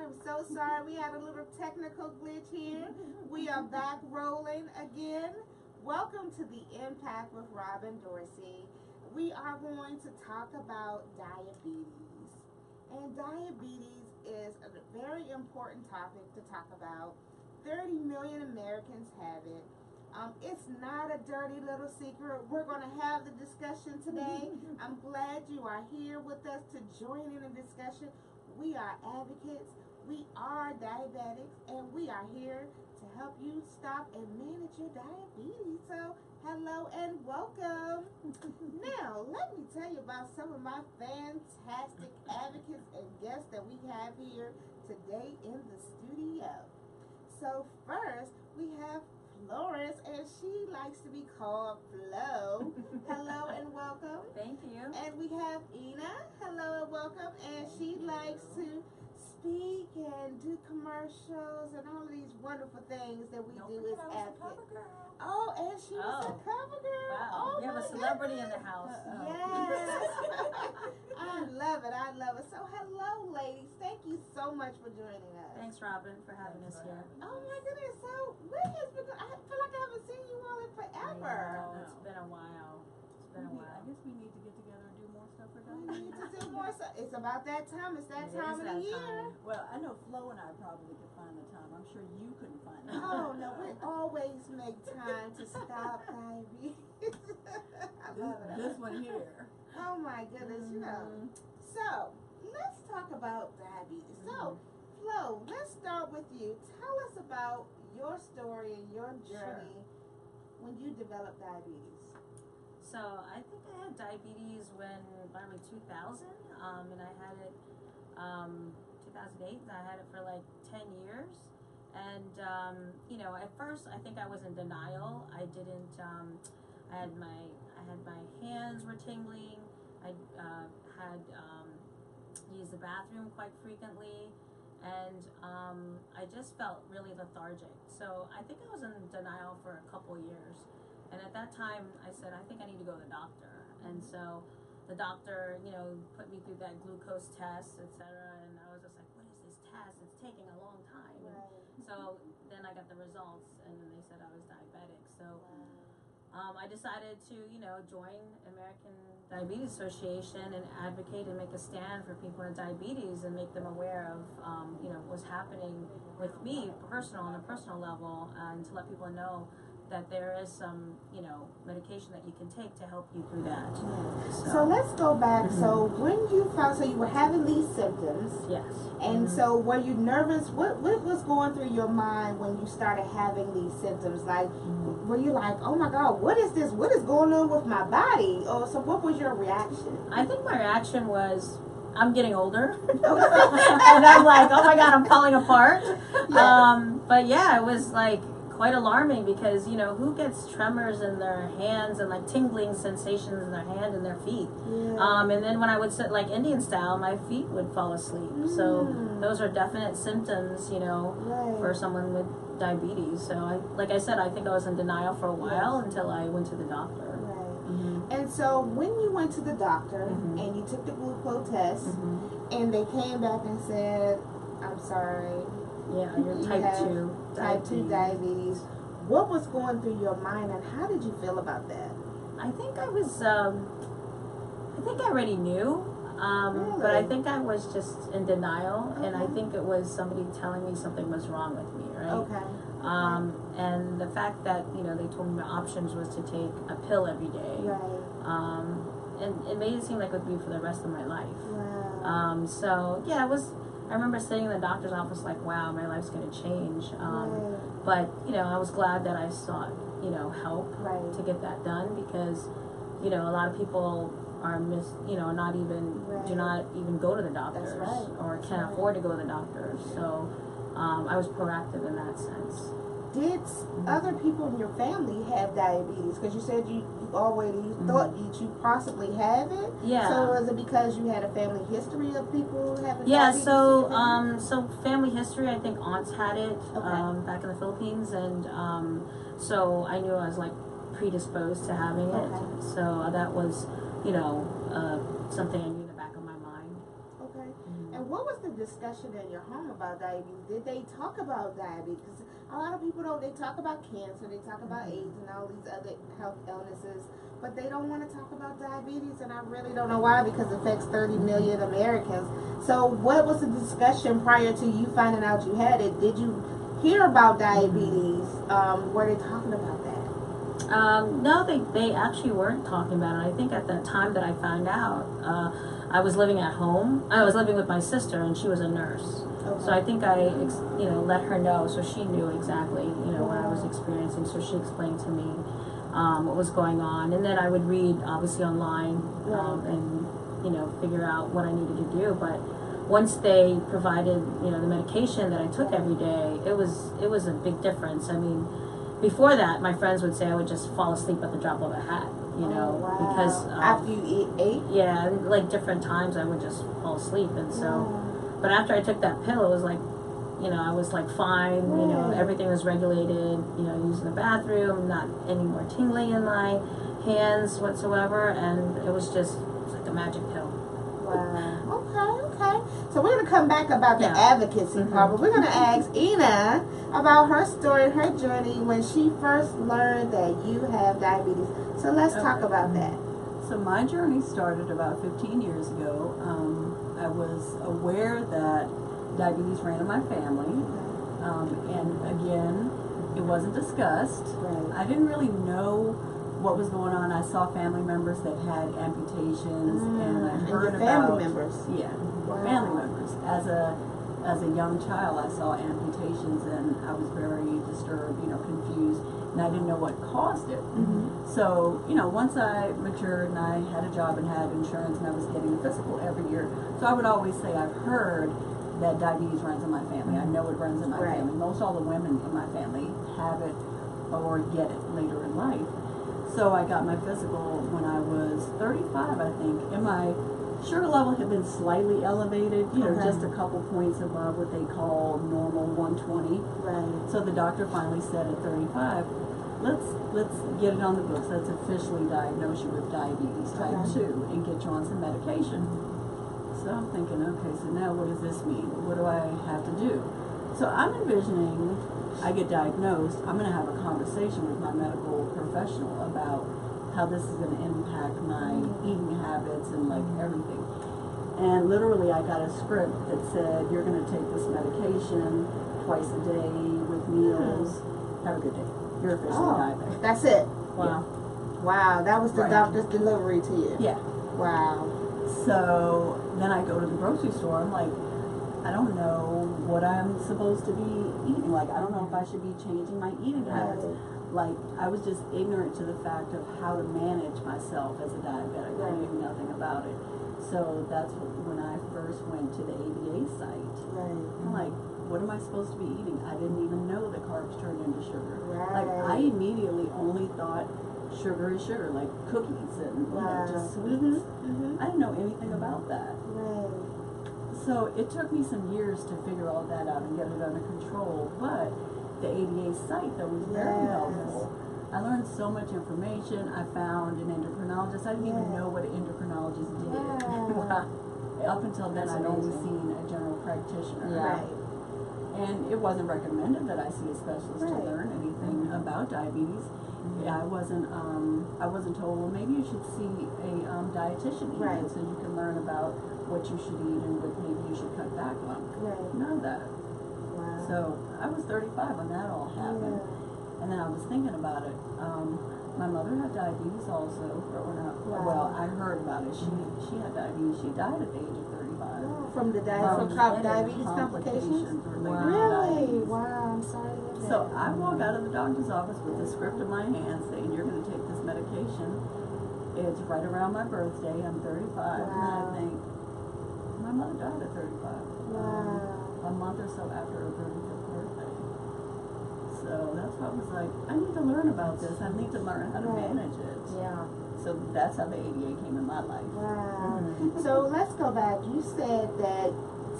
am so sorry. We had a little technical glitch here. We are back rolling again. Welcome to the Impact with Robin Dorsey. We are going to talk about diabetes. And diabetes is a very important topic to talk about. 30 million Americans have it. It's not a dirty little secret. We're going to have the discussion today. I'm glad you are here with us to join in the discussion. We are advocates, we are diabetics, and we are here to help you stop and manage your diabetes. So, hello and welcome. Now, let me tell you about some of my fantastic advocates and guests that we have here today in the studio. So, first, we have Florence, and she likes to be called Flo. Hello and welcome. Thank you. And we have Ina. Hello and welcome. And she likes to speak and do commercials and all of these wonderful things that we do as advocates. Oh, and she was a cover girl. Wow. Oh, we have a celebrity in the house. Yes. I love it. I love it. So, hello, ladies. Thank you so much for joining us. Thanks, Robin, for having us here. Oh, my goodness. So, when has been, I feel like I haven't seen you all in forever. Oh, it's been a while. It's been a while. I guess we need to get together and do more stuff for We diabetes. need to do more stuff. It's about that time. It's that time of the year. Well, I know Flo and I probably could find the time. I'm sure you couldn't find it. Oh, no. We always make time to stop diabetes. I love it. This one here. Oh, my goodness. You know. So, let's talk about diabetes. So, Flo, let's start with you. Tell us about your story and your journey when you developed diabetes. So, I think I had diabetes by like 2000, and I had it 2008, and I had it for like 10 years. And, you know, at first I think I was in denial. I didn't, I had my hands were tingling. I had used the bathroom quite frequently, and I just felt really lethargic. So I think I was in denial for a couple years. And at that time, I said, I think I need to go to the doctor. And so the doctor, you know, put me through that glucose test, etc. And I was just like, what is this test? It's taking a long time. Right. So then I got the results, and then they said I was diabetic. So I decided to, you know, join American Diabetes Association and advocate and make a stand for people with diabetes and make them aware of, you know, what's happening with me on a personal level, and to let people know that there is some, you know, medication that you can take to help you through that. So let's go back. So when you found, so you were having these symptoms. Yes. And so were you nervous? What was going through your mind when you started having these symptoms? Like, were you like, oh my God, what is this? What is going on with my body? Or so what was your reaction? I think my reaction was, I'm getting older. And I'm like, oh my God, I'm falling apart. Yeah. But yeah, it was like quite alarming because, you know, who gets tremors in their hands and like tingling sensations in their hand and their feet? Yeah. And then when I would sit like Indian style, my feet would fall asleep. So those are definite symptoms, you know, for someone with diabetes. So like I said, I think I was in denial for a while until I went to the doctor. And so when you went to the doctor and you took the glucose test and they came back and said, I'm sorry, yeah, you're type 2 diabetes. What was going through your mind and how did you feel about that? I think I was, I think I already knew, Really? but I think I was just in denial, and I think it was somebody telling me something was wrong with me, right? Okay. And the fact that, you know, they told me my options was to take a pill every day. Right. And it made it seem like it would be for the rest of my life. Wow. So yeah, I remember sitting in the doctor's office like, wow, my life's going to change. But, you know, I was glad that I sought, you know, help to get that done because, you know, a lot of people are do not even go to the doctors or can't afford to go to the doctors. So I was proactive in that sense. Did other people in your family have diabetes? Because you said you already thought you possibly have it. Yeah. So was it because you had a family history of people having Yeah. diabetes? So family history. I think aunts had it back in the Philippines, and so I knew I was like predisposed to having it. So that was, you know, something I knew in the back of my mind. Okay. And what was the discussion in your home about diabetes? Did they talk about diabetes? Because a lot of people don't. They talk about cancer, they talk about AIDS and all these other health illnesses, but they don't want to talk about diabetes, and I really don't know why, because it affects 30 million Americans. So what was the discussion prior to you finding out you had it? Did you hear about diabetes? Were they talking about that? No, they actually weren't talking about it. I think at the time that I found out, I was living at home. I was living with my sister, and she was a nurse. Okay. So I think I, let her know, so she knew exactly, what I was experiencing. So she explained to me what was going on, and then I would read, obviously, online, and figure out what I needed to do. But once they provided, the medication that I took every day, it was a big difference. I mean, before that, my friends would say I would just fall asleep at the drop of a hat, because after you ate. Yeah, like different times I would just fall asleep, and so. But after I took that pill, it was like, I was like fine. Everything was regulated. Using the bathroom, not any more tingling in my hands whatsoever, and it was like a magic pill. Wow. Okay. So we're gonna come back about the advocacy part, but we're gonna ask Ina about her story, her journey when she first learned that you have diabetes. So let's talk about that. So my journey started about 15 years ago. I was aware that diabetes ran in my family, and again, it wasn't discussed. Right. I didn't really know what was going on. I saw family members that had amputations, and I heard about family members. Yeah, Wow. family members. As a young child, I saw amputations, and I was very disturbed, confused, and I didn't know what caused it. So, once I matured and I had a job and had insurance and I was getting a physical every year, so I would always say I've heard that diabetes runs in my family. I know it runs in my family. Most all the women in my family have it or get it later in life. So I got my physical when I was 35, I think, and my sugar level had been slightly elevated, just a couple points above what they call normal 120. Right. So the doctor finally said at 35, let's get it on the books. Let's officially diagnose you with diabetes type 2 and get you on some medication. So I'm thinking, okay, so now what does this mean? What do I have to do? So I'm envisioning I get diagnosed, I'm going to have a conversation with my medical professional about how this is going to impact my eating habits and like everything. And literally I got a script that said, you're going to take this medication twice a day with meals. Have a good day. You're officially diabetic. That's it. Wow. Wow, that was the doctor's delivery to you. Yeah. Wow. So then I go to the grocery store. I'm like, I don't know what I'm supposed to be eating. Like, I don't know if I should be changing my eating habits. Like, I was just ignorant to the fact of how to manage myself as a diabetic. I knew nothing about it. So that's when I first went to the ADA site. I'm like, what am I supposed to be eating? I didn't even know that carbs turned into sugar. Like, I immediately only thought sugar is sugar, like cookies and just sweets. I didn't know anything about that. So it took me some years to figure all that out and get it under control, but the ADA site, that was very helpful. I learned so much information. I found an endocrinologist. I didn't even know what an endocrinologist did. Up until then, I'd only seen a general practitioner. And it wasn't recommended that I see a specialist to learn anything about diabetes. I wasn't told, well, maybe you should see a dietitian even, so you can learn about what you should eat and what maybe you should cut back on. None of that. So I was 35 when that all happened. And then I was thinking about it. My mother had diabetes also growing up. Well, I heard about it. She had diabetes. She died at the age of 35. From the diabetes complications? Really? Wow, I'm sorry to hear that. So I walk out of the doctor's office with the script in my hand saying, you're going to take this medication. It's right around my birthday. I'm 35. And I think, my mother died at 35. A month or so after her 35th birthday. So that's why I was like, I need to learn about this. I need to learn how to manage it. So that's how the ADA came in my life. So let's go back. You said that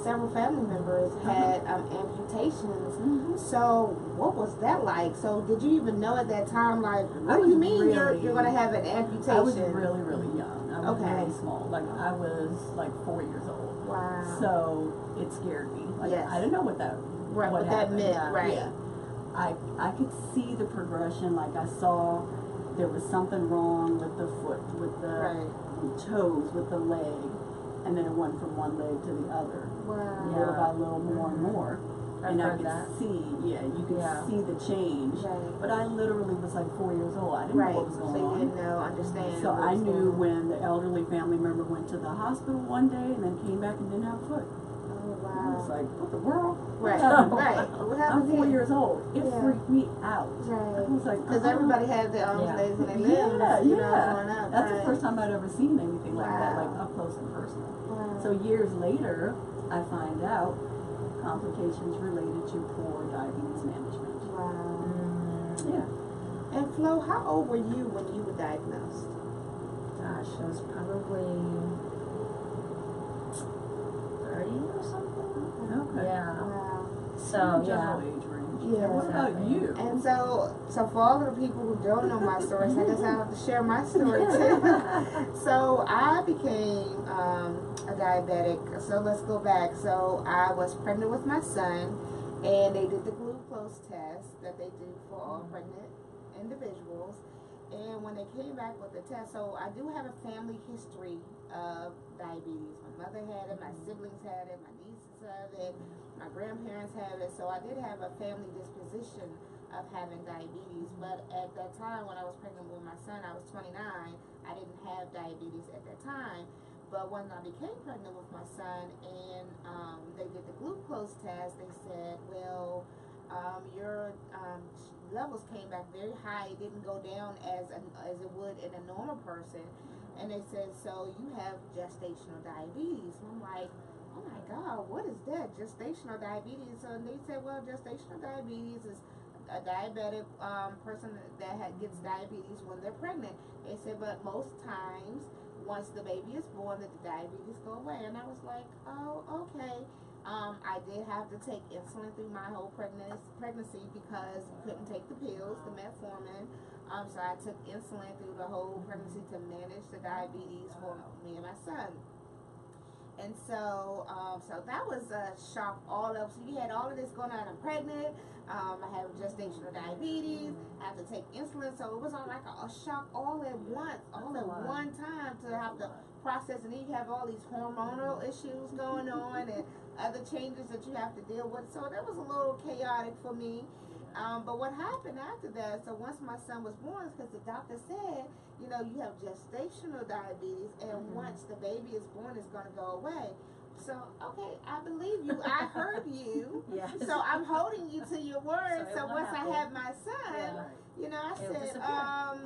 several family members had amputations. So what was that like? So did you even know at that time, like, what do you mean you're going to have an amputation? I was really, really young. I was Okay. really small. Like I was like 4 years old. Wow. So it scared me. Like Yes. I didn't know what that Right, what that happened. meant, Yeah. right. Yeah. I could see the progression. Like I saw there was something wrong with the foot, with the Right. toes, with the leg, and then it went from one leg to the other, Wow. little by little, more and more. I've And I heard could that. see, you could Yeah. see the change. Right. But I literally was like 4 years old. I didn't Right. know what was So going you on. didn't know, understand. So what I was knew going on. when the elderly family member went to the hospital one day and then came back and didn't have a foot. Oh, I was wow. like, what the world? Right, Yeah. right. What I'm happened 4 then? years old. It Yeah. freaked me out. Right. I was like, Because everybody had their arms, Yeah. legs, and their limbs, Yeah, you know, yeah. growing up. That's right. the first time I'd ever seen anything like that, Wow. like up close and personal. Wow. So years later, I find out complications related to poor diabetes management. Wow. Yeah. And Flo, how old were you when you were diagnosed? Gosh, it was probably 30 or something. Okay. Yeah. Wow. So General yeah. age range. Yeah. What about Exactly. you? And so for all of the people who don't know my story, so I guess I have to share my story too. So I became a diabetic. So let's go back. So I was pregnant with my son, and they did the glucose test that they do for all pregnant individuals. And when they came back with the test, so I do have a family history of diabetes. My mother had it, my siblings had it, my nieces have it, my grandparents have it. So I did have a family disposition of having diabetes. But at that time, when I was pregnant with my son, I was 29. I didn't have diabetes at that time. But when I became pregnant with my son and they did the glucose test, they said, well, your levels came back very high. It didn't go down as it would in a normal person. And they said, so you have gestational diabetes. And I'm like, oh my God, what is that? Gestational diabetes. So they said, well, gestational diabetes is a diabetic person that gets diabetes when they're pregnant. They said, but most times, once the baby is born, that the diabetes go away. And I was like, oh, okay. I did have to take insulin through my whole pregnancy because you couldn't take the pills, the metformin. So I took insulin through the whole pregnancy to manage the diabetes for me and my son. And so, so that was a shock all of. So you had all of this going on. I'm pregnant. I have gestational diabetes. I have to take insulin. So it was all like a shock all at once, all at one time to have to process. And then you have all these hormonal issues going on and other changes that you have to deal with. So that was a little chaotic for me. But what happened after that, so once my son was born, because the doctor said, you know, you have gestational diabetes, and once the baby is born, it's going to go away. So, okay, I believe you. I heard you. Yes. So I'm holding you to your word. So So it will once I happen. had my son, you know, I It'll said, disappear.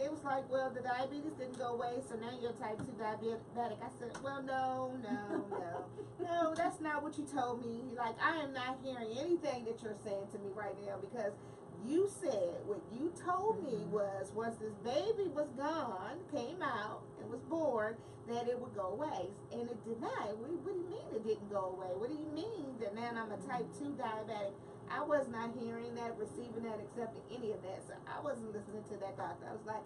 it was like, well, the diabetes didn't go away, so now you're type 2 diabetic. I said, well, no, that's not what you told me. Like, I am not hearing anything that you're saying to me right now, because you said what you told me was once this baby was gone, came out, and was born, that it would go away. And it did not. What do you mean it didn't go away? What do you mean that now I'm a type 2 diabetic? I was not hearing that, receiving that, accepting any of that. So I wasn't listening to that doctor. I was like,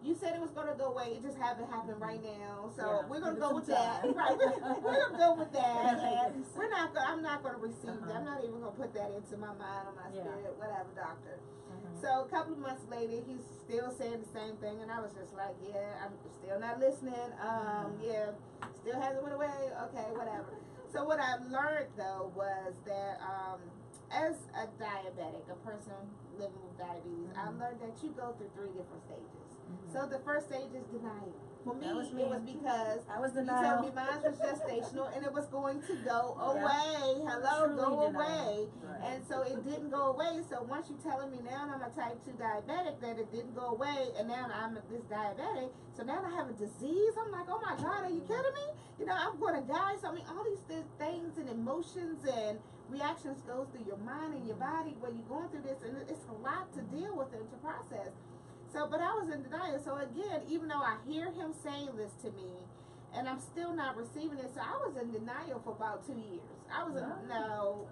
you said it was going to go away. It just haven't happened right now. So we're going to go with that. Right. We're going to go with that. And I'm not going to receive that. I'm not even going to put that into my mind or my spirit, whatever, doctor. So a couple of months later, he's still saying the same thing. And I was just like, yeah, I'm still not listening. Yeah, still hasn't went away. Okay, whatever. So what I learned, though, was that as a diabetic, a person living with diabetes, I learned that you go through 3 different stages. So the first stage is denial. For me, it was because you told me mine was gestational and it was going to go away. Hello, go away. And so it didn't go away. So once you're telling me now I'm a type 2 diabetic, that it didn't go away, and now I'm this diabetic, so now I have a disease. I'm like, oh my God, are you kidding me? You know, I'm going to die. So I mean, all these things and emotions and reactions goes through your mind and your body when you're going through this, and it's a lot to deal with and to process. So, but I was in denial. So again, even though I hear him saying this to me, and I'm still not receiving it, so I was in denial for about 2 years. I was no.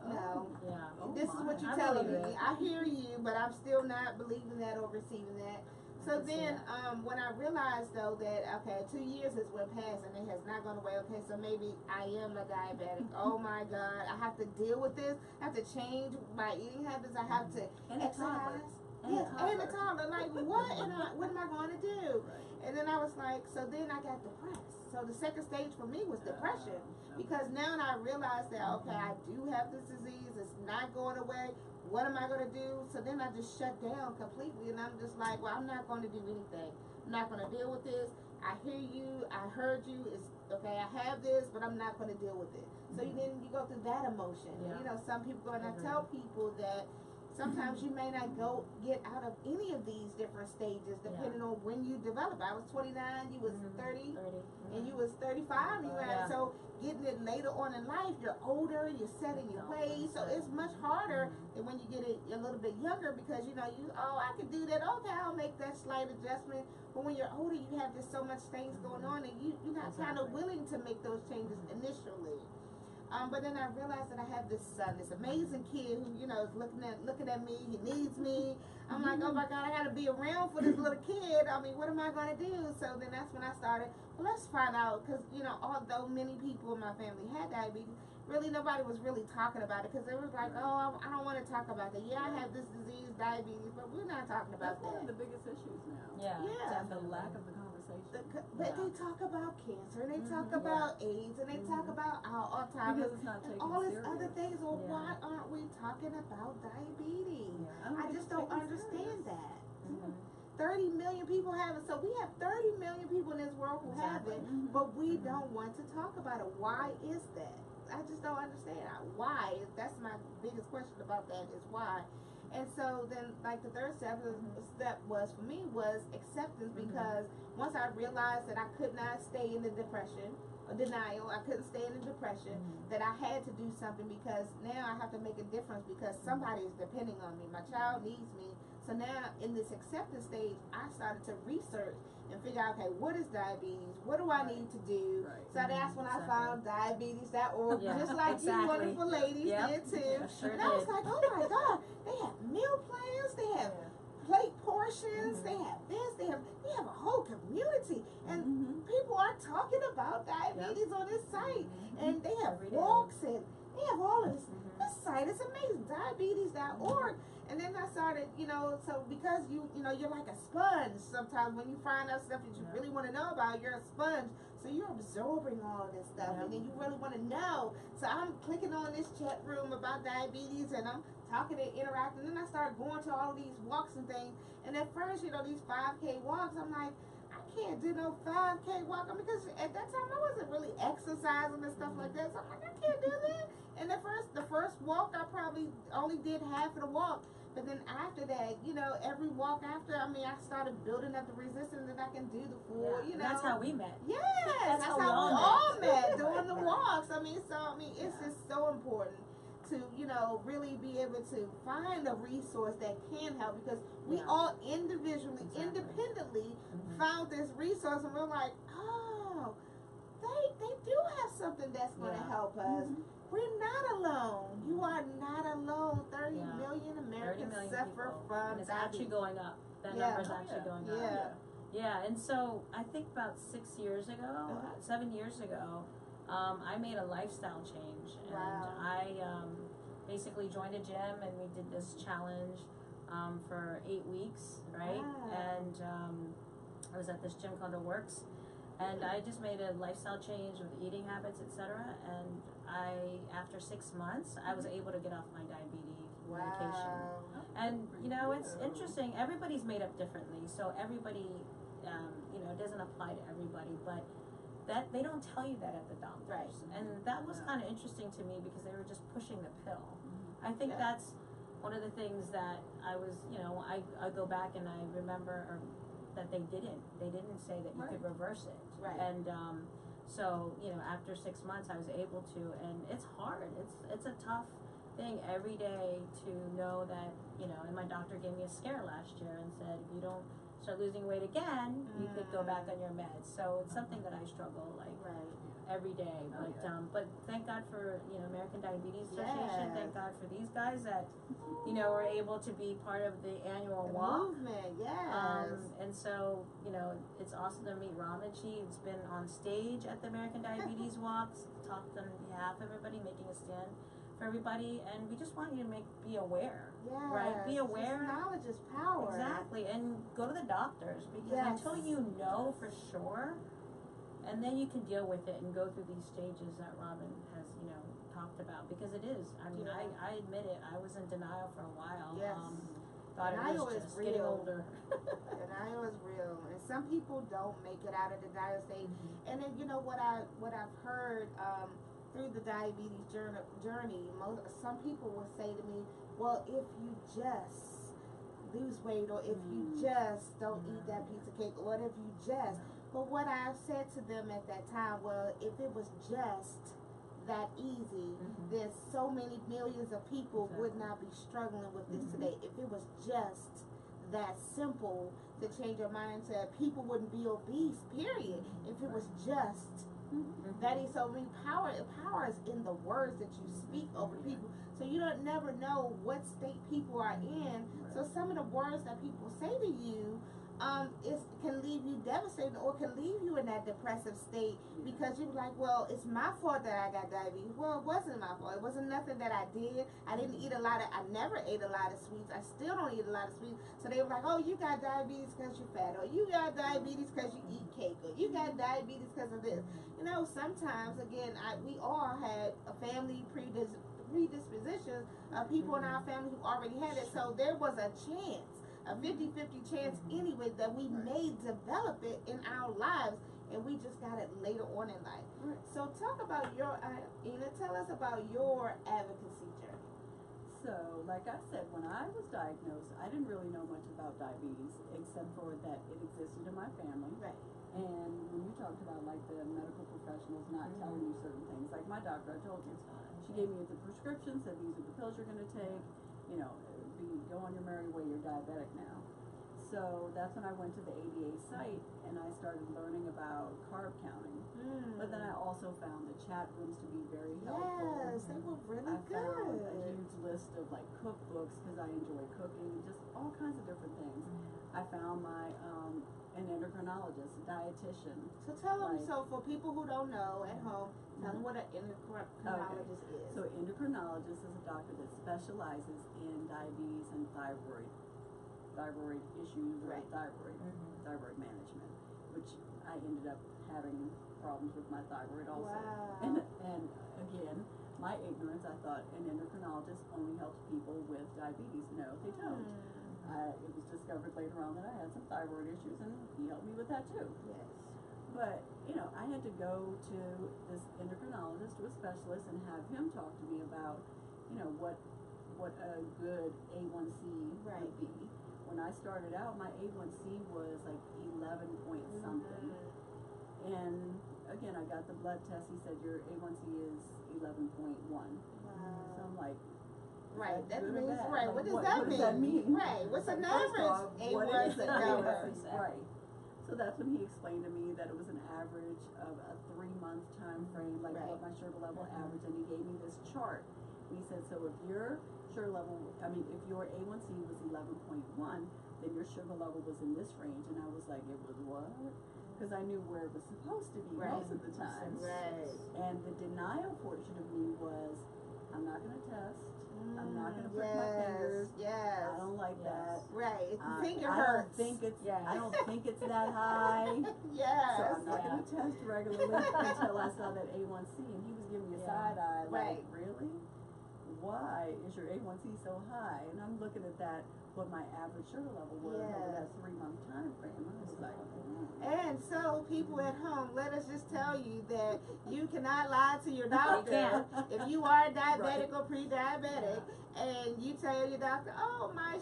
This is what you're telling me. I hear you, but I'm still not believing that or receiving that. So then, when I realized though that, okay, 2 years has went past and it has not gone away, okay, so maybe I am a diabetic. Oh my God, I have to deal with this. I have to change my eating habits. I have to exercise. Yes, and a toddler. Like, what am I going to do? Right. And then I was like, so then I got depressed. So the second stage for me was depression, because now I realized that, okay, I do have this disease. It's not going away. What am I going to do? So then I just shut down completely, and I'm just like, well, I'm not going to do anything. I'm not going to deal with this. I hear you. I heard you. It's okay. I have this, but I'm not going to deal with it. So then you go through that emotion. Yeah. You know, some people go, and I tell people that sometimes you may not get out of any of these different stages depending on when you develop. I was 29, you was 30, and you was 35. So getting it later on in life, you're older, you're set in your ways, so it's much harder than when you get it a little bit younger, because I can do that, okay, I'll make that slight adjustment. But when you're older, you have just so much things going on, and you're not kind of willing to make those changes initially. But then I realized that I have this son, this amazing kid who, is looking at me. He needs me. I'm like, oh my God, I got to be around for this little kid. I mean, what am I going to do? So then that's when I started, well, let's find out, because, although many people in my family had diabetes, really nobody was really talking about it, because they was like, oh, I don't want to talk about that. Yeah, I have this disease, diabetes, but we're not talking about That's one of the biggest issues now. Yeah. The lack of the conversation. But they talk about cancer, and they talk about AIDS, and they talk about Alzheimer's, and all these other things. Well, why aren't we talking about diabetes? I just don't understand that. 30 million people have it, so we have 30 million people in this world who have it, but we don't want to talk about it. Why is that? I just don't understand why. That's my biggest question about that, is why. And so then, like, the third step was for me was acceptance, because once I realized that I could not stay in the depression or denial, I couldn't stay in the depression, that I had to do something, because now I have to make a difference, because somebody is depending on me. My child needs me. So now in this acceptance stage, I started to research and figure out, okay, what is diabetes? What do I need to do? So that's when I found diabetes.org, just like you wonderful ladies did too. And I was like, oh my God, they have meal plans, they have plate portions, they have this, they have a whole community, and people are talking about diabetes on this site, and they have walks, and they have all of this. This site is amazing, diabetes.org. And then I started, so because you're like a sponge. Sometimes when you find out stuff that you really want to know about, you're a sponge. So you're absorbing all of this stuff, and then you really want to know. So I'm clicking on this chat room about diabetes, and I'm talking and interacting. And then I started going to all these walks and things. And at first, these 5K walks, I'm like, I can't do no 5K walk, because at that time I wasn't really exercising and stuff like that. So I'm like, I can't do that. And the first walk, I probably only did half of the walk. But then after that, every walk after, I started building up the resistance, and I can do the full, That's how we met. Yes, that's how we all met, doing the walks. It's just so important to, really be able to find a resource that can help, because we all individually, independently found this resource, and we're like, oh, they do have something that's going to help us. We're not alone. You are not alone. 30 million Americans suffer from and it's diabetes. actually going up. That number is actually going up. Yeah, and so I think about 6 years ago, 7 years ago, I made a lifestyle change, and I basically joined a gym, and we did this challenge for 8 weeks, right? And I was at this gym called The Works, and I just made a lifestyle change with eating habits, etc. And after 6 months, I was able to get off my diabetes medication. And it's interesting. Everybody's made up differently, so everybody, it doesn't apply to everybody, but that they don't tell you that at the doctors, and that was kind of interesting to me, because they were just pushing the pill. I think that's one of the things that I was, I go back and I remember that they didn't say that you could reverse it, and so after 6 months I was able to, and it's hard, it's a tough thing every day to know that, and my doctor gave me a scare last year and said, if you don't start losing weight again, you could go back on your meds. So it's something that I struggle like every day. But thank God for American Diabetes Association. Thank God for these guys that were able to be part of the annual walk movement. And so it's awesome to meet Robin. She's been on stage at the American Diabetes Walks, talked on behalf of everybody, making a stand for everybody, and we just want you to be aware, right? Be aware. Knowledge is power. Exactly, and go to the doctors, because until you know for sure, and then you can deal with it and go through these stages that Robin has, talked about, because it is. I mean, I admit it. I was in denial for a while. Thought it was just getting older. Denial is real, and some people don't make it out of the denial stage. And then what I've heard through the diabetes journey, some people will say to me, well, if you just lose weight, or if you just don't eat that piece of cake, or what if you just, but what I've said to them at that time, well, if it was just that easy, then so many millions of people would not be struggling with this today. If it was just that simple to change your mindset, people wouldn't be obese, period. If it was just that is so many power is in the words that you speak over people. So you don't never know what state people are in. So some of the words that people say to you can leave you devastated, or can leave you in that depressive state, because you're like, well, it's my fault that I got diabetes. Well, it wasn't my fault. It wasn't nothing that I did. I never ate a lot of sweets. I still don't eat a lot of sweets. So they were like, oh, you got diabetes because you're fat, or you got diabetes because you eat cake, or you got diabetes because of this. Sometimes, again, we all had a family predispositions of people in our family who already had it. So there was a chance, a 50-50 chance anyway, that we may develop it in our lives, and we just got it later on in life. So talk about tell us about your advocacy journey. So, like I said, when I was diagnosed, I didn't really know much about diabetes, except for that it existed in my family. And when you talked about like the medical professionals not telling you certain things, like my doctor, I told you, she gave me the prescription, said these are the pills you're going to take, go on your merry way, you're diabetic now. So that's when I went to the ADA site and I started learning about carb counting. But then I also found the chat rooms to be very helpful. Yes, they were really I found a huge list of like cookbooks, because I enjoy cooking, just all kinds of different things. I found my an endocrinologist, a dietitian. So tell them, so for people who don't know at home, tell them what an endocrinologist is. So endocrinologist is a doctor that specializes in diabetes and thyroid issues, or thyroid management, which I ended up having problems with my thyroid also. And again, my ignorance, I thought an endocrinologist only helps people with diabetes. No, they don't. It was discovered later on that I had some thyroid issues, and he helped me with that too. But, I had to go to this endocrinologist, to a specialist, and have him talk to me about, what a good A1C would be. When I started out, my A1C was like 11 point something. And again, I got the blood test. He said your A1C is 11.1. So I'm like, that means, like, what does that mean? What's an average A1C number? So that's when he explained to me that it was an average of a 3-month time frame, like what my sugar level average, and he gave me this chart. And he said, so if your sugar level, if your A1C was 11.1, then your sugar level was in this range. And I was like, it was what? Because I knew where it was supposed to be most of the time. And the denial portion of me was, I'm not going to test. I'm not going to prick my fingers. I don't like that. Finger hurts. I don't think it's that high. So I'm not going to test regularly until I saw that A1C, and he was giving me a side eye, like, really? Why is your A1C so high? And I'm looking at that, what my average sugar level was over that 3-month time frame. I was like, And so, people at home, let us just tell you that you cannot lie to your doctor. If you are diabetic or pre-diabetic, and you tell your doctor, oh, my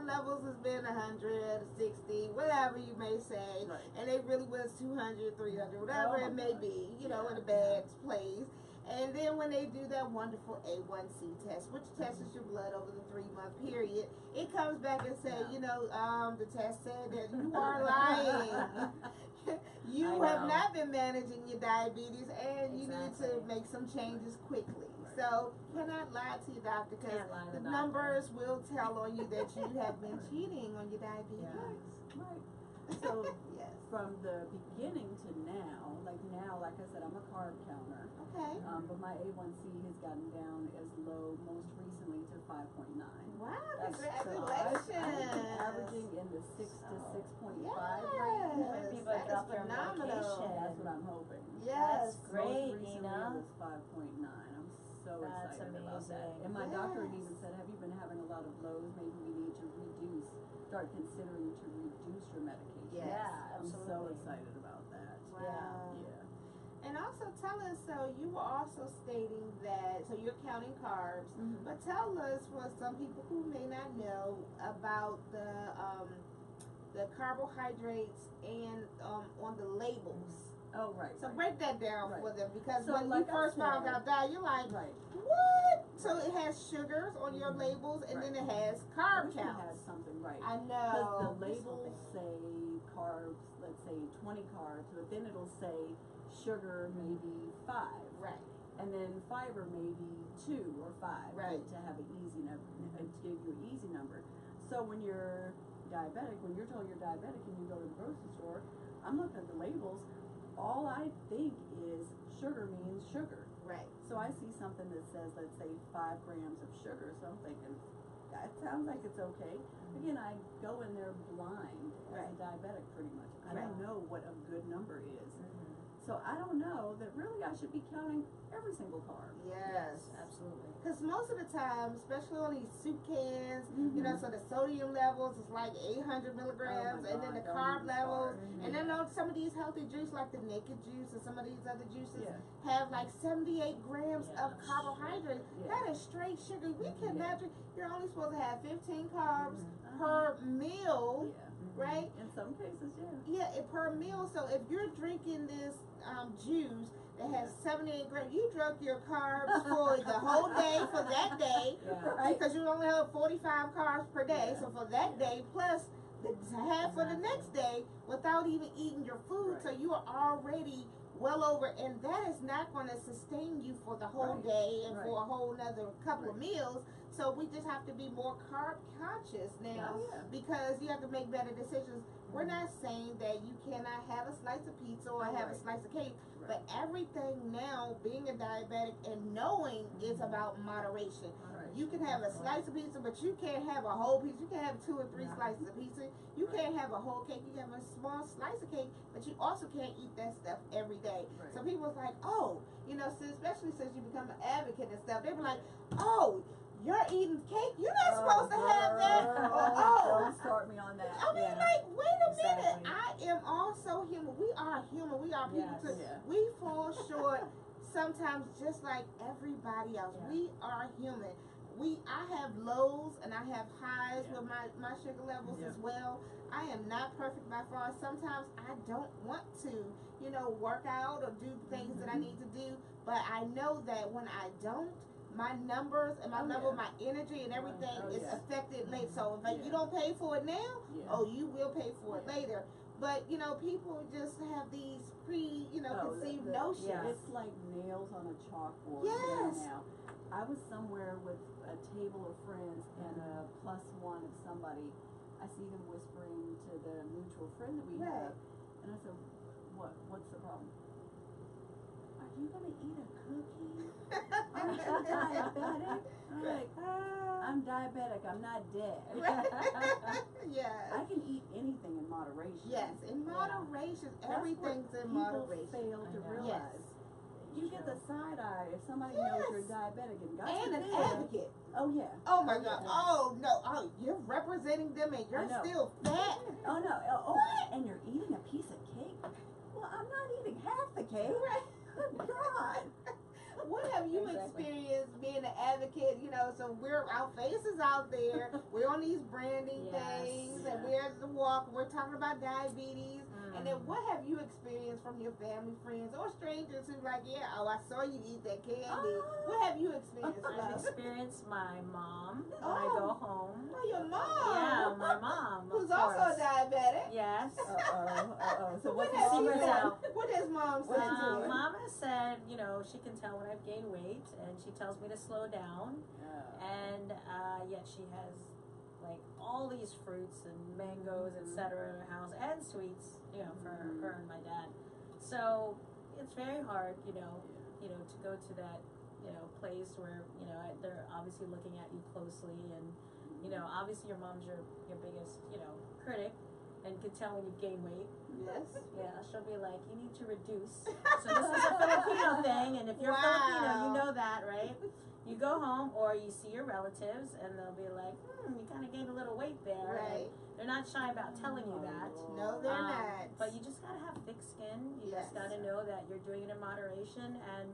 levels has been 100, 60, whatever you may say, and it really was 200, 300, whatever it may be, in a bad place. And then when they do that wonderful A1C test, which tests your blood over the 3-month period, it comes back and say, the test said that you are lying. You have not been managing your diabetes, and you need to make some changes quickly. So cannot lie to your doctor, because the numbers will tell on you that you have been cheating on your diabetes. Right. So from the beginning to now, like I said, I'm a carb counter. Okay. But my A1C has gotten down as low most recently to 5.9. Wow, congratulations. So I've been averaging in the 6 to 6.5 range. Yes, People that drop is their phenomenal. medication. That's what I'm hoping. Yes. That's great, Most recently Nina. it was 5.9. I'm so That's excited about that. amazing. And my doctor had even said, have you been having a lot of lows? Maybe we need to start considering to reduce your medication. Yes. Yeah, I'm absolutely. so excited about that. Wow. Yeah. And also tell us, so you were also stating that, so you're counting carbs, but tell us, for some people who may not know, about the carbohydrates and on the labels. Oh, right. So break that down for them, because So when like you first found out that, you're like, what? So it has sugars on your labels, and then it has carb counts. It has something, right. I know. Because the labels say carbs, let's say 20 carbs, but then it'll say sugar maybe 5. Right. And then fiber maybe 2 or 5. Right. To have an easy number, to give you an easy number. So when you're diabetic, when you're told you're diabetic and you go to the grocery store, I'm looking at the labels. All I think is sugar means sugar. Right. So I see something that says, let's say 5 grams of sugar. So I'm thinking, that sounds like it's okay. Again, I go in there blind as a diabetic pretty much. I don't know what a good number is. So I don't know that really I should be counting every single carb. Yes. Absolutely. Because most of the time, especially on these soup cans, so the sodium levels is like 800 milligrams, and then the carb levels, and then on some of these healthy juices, like the naked juice and some of these other juices, have like 78 grams of carbohydrates. That is straight sugar. We cannot drink. You're only supposed to have 15 carbs per meal. Right? In some cases, Per meal. So if you're drinking this juice that has 78 grams, you drunk your carbs for the whole day for that day, because you only have 45 carbs per day. So for that day, plus the half for the next day, without even eating your food. So you are already well over, and that is not going to sustain you for the whole day and for a whole another couple of meals. So we just have to be more carb conscious now, because you have to make better decisions. We're not saying that you cannot have a slice of pizza or have a slice of cake, but everything now, being a diabetic and knowing, is about moderation. You can have a slice of pizza, but you can't have a whole pizza. You can't have 2 or 3 slices of pizza. You can't have a whole cake. You can have a small slice of cake, but you also can't eat that stuff every day. So people's like, oh, especially since you become an advocate and stuff, they be like, oh, you're eating cake? You're not supposed to have that. Don't start me on that. I mean, like, wait a minute. I am also human. We are human. We are people too. We fall short sometimes, just like everybody else. We are human. I have lows and I have highs with my sugar levels as well. I am not perfect by far. Sometimes I don't want to, work out or do things that I need to do. But I know that when I don't, my numbers and my level, my energy and everything is affected later. So if you don't pay for it now, you will pay for it later. But people just have these conceived notions. It's like nails on a chalkboard. Yes. Now, I was somewhere with a table of friends and a +1 of somebody. I see them whispering to the mutual friend that we have, and I said, "What's the problem? Are you gonna eat a cookie? Aren't you diabetic?" I'm like, I'm diabetic. I'm not dead. Yes. I can eat anything in moderation. Yes, in moderation. Everything's in moderation. People fail to realize. You get the side eye if somebody knows you're diabetic and an advocate. Oh yeah. Oh my God. Oh no. Oh, you're representing them and you're still fat. Oh no. Oh, and you're eating a piece of cake. Well, I'm not eating half the cake. Good God. What have you experienced being an advocate? So our faces out there. We're on these branding things, and we're at the walk. We're talking about diabetes, And then what have you experienced from your family, friends, or strangers who like, yeah, oh, I saw you eat that candy. What have you experienced? I've experienced my mom when I go home. Oh, your mom. Yeah, my mom. Who's also a diabetic. Yes. So what what's has the she secret said? now? What has mom said to you? Mama said, you know, she can tell when I've gained weight, and she tells me to slow down. And yet she has like all these fruits and mangoes, etc. in her house, and sweets, you know, for her and my dad. So it's very hard, you know, to go to that, you know, place where, you know, they're obviously looking at you closely, and, you know, obviously your mom's your biggest, you know, critic, and can tell when you gain weight. Yes. Yeah, she'll be like, you need to reduce. So this is a Filipino thing, and if you're Filipino, you know that, right? You go home or you see your relatives, and they'll be like, you kind of gained a little weight there. Right. They're not shy about telling you that. No, they're not. But you just gotta have thick skin. You just gotta know that you're doing it in moderation, and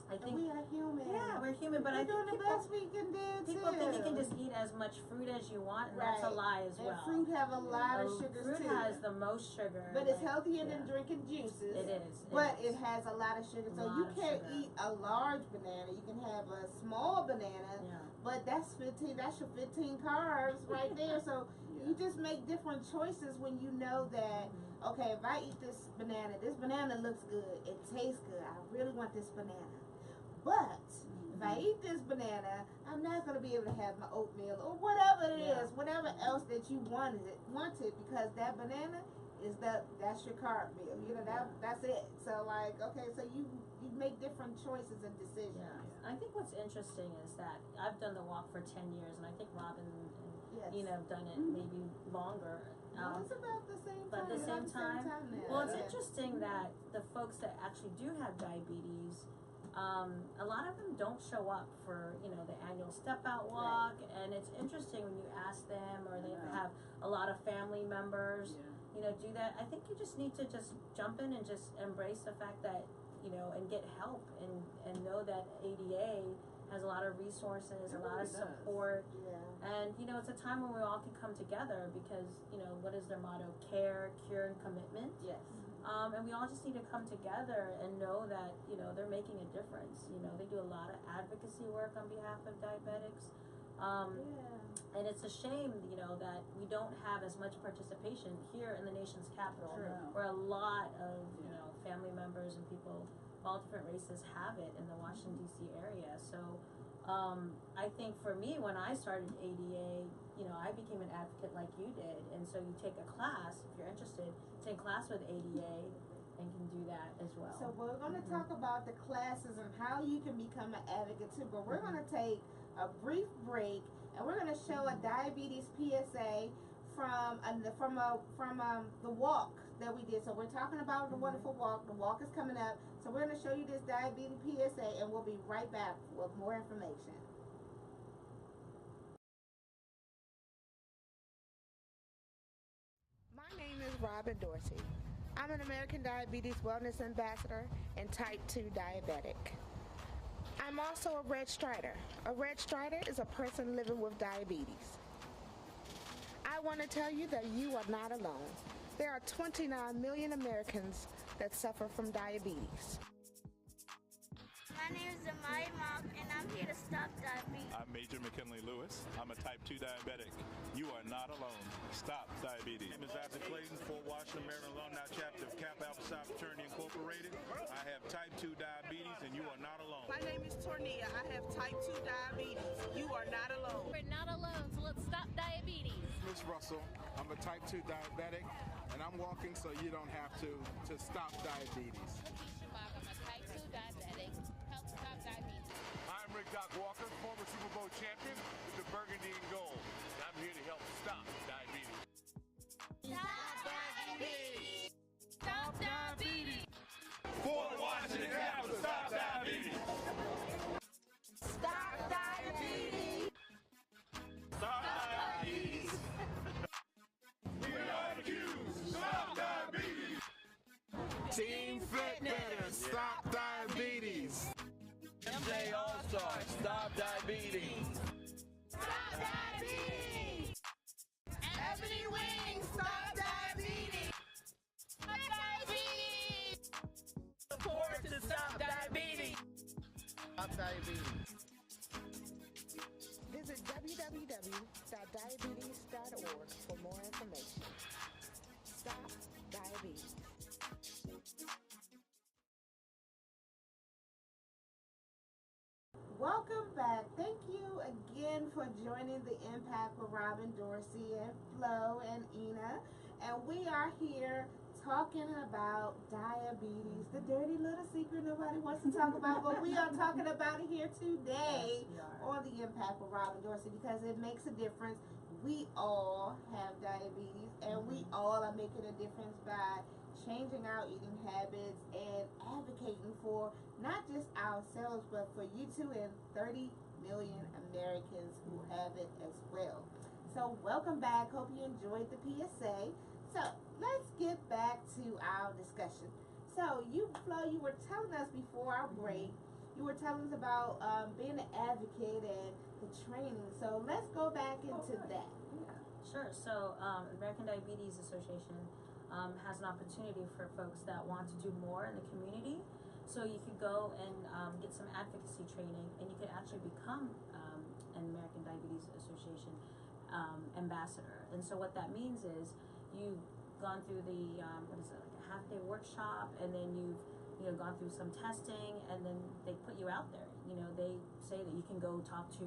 I think we are human. Yeah, we're human, but we're I think doing the best we can do too. People think you can just eat as much fruit as you want, and that's a lie as well. And fruit have a lot of sugars fruit too. Fruit has the most sugar. But it's healthier than drinking juices. It is. But it has a lot of sugar. So you can't eat a large banana. You can have a small banana. Yeah. But that's 15. That's your 15 carbs right there. So you just make different choices when you know that. Okay, if I eat this banana looks good. It tastes good. I really want this banana. But if I eat this banana, I'm not going to be able to have my oatmeal or whatever it is, whatever else that you wanted, because that banana is that's your carb meal. You know, that's it. So like, okay, so you make different choices and decisions. Yeah. I think what's interesting is that I've done the walk for 10 years, and I think Robin and Nina have done it maybe longer. It's about the same time. But at the same time now. Well, it's interesting that the folks that actually do have diabetes, a lot of them don't show up for, you know, the annual step out walk, and it's interesting when you ask them, or they have a lot of family members, you know, do that. I think you just need to just jump in and just embrace the fact that, you know, and get help, and know that ADA has a lot of resources, a lot of support, and, you know, it's a time when we all can come together, because, you know, what is their motto? Care, cure, and commitment. Yes. And we all just need to come together and know that, you know, they're making a difference. You know, they do a lot of advocacy work on behalf of diabetics. And it's a shame, you know, that we don't have as much participation here in the nation's capital, where a lot of, you know, family members and people of all different races have it in the Washington, D.C. area. So I think for me, when I started ADA, you know, I became an advocate like you did. And so you take a class, if you're interested, take class with ADA and can do that as well. So we're going to talk about the classes and how you can become an advocate too, but we're going to take a brief break, and we're going to show a diabetes PSA from the walk that we did. So we're talking about the wonderful walk. The walk is coming up. So we're going to show you this diabetes PSA, and we'll be right back with more information. My name is Robin Dorsey. I'm an American Diabetes Wellness Ambassador and type 2 diabetic. I'm also a Red Strider. A Red Strider is a person living with diabetes. I want to tell you that you are not alone. There are 29 million Americans that suffer from diabetes. My name is Sumaray, and I'm here to stop diabetes. I'm Major McKinley Lewis. I'm a type 2 diabetic. You are not alone. Stop diabetes. My name is Isaac Clayton, Fort Washington, Maryland alumni chapter of Kappa Alpha Psi Fraternity Incorporated. I have type 2 diabetes, and you are not alone. My name is Tornia. I have type 2 diabetes. You are not alone. We're not alone, so let's stop diabetes. Miss Russell, I'm a type 2 diabetic, and I'm walking so you don't have to stop diabetes. I'm a type 2 diabetic. Help stop diabetes. I'm Rick Doc Walker, former Super Bowl champion with the Burgundy and Gold. And I'm here to help stop diabetes. Stop diabetes! Stop diabetes! Fort Washington Capital, stop diabetes! Stop diabetes! Stop diabetes! We are the Q's, stop diabetes! Team Fit Better, stop diabetes. MJ All-Stars, stop diabetes! Stop diabetes! Ebony Wings, stop diabetes! stopdiabetes.org for more information. Stop diabetes. Welcome back. Thank you again for joining the Impact with Robin, Dorsey, and Flo and Ina. And we are here talking about diabetes, the dirty little secret nobody wants to talk about, but we are talking about it here today on the Impact with Robin Dorsey because it makes a difference. We all have diabetes, and we all are making a difference by changing our eating habits and advocating for not just ourselves, but for you too and 30 million Americans who have it as well. So welcome back. Hope you enjoyed the PSA. So let's get back to our discussion. So Flo, you were telling us before our break, you were telling us about being an advocate and the training. So let's go back into that. Sure. So American Diabetes Association has an opportunity for folks that want to do more in the community. So you could go and get some advocacy training, and you could actually become an American Diabetes Association ambassador. And so what that means is you've gone through the like a half-day workshop, and then you've gone through some testing, and then they put you out there. They say that you can go talk to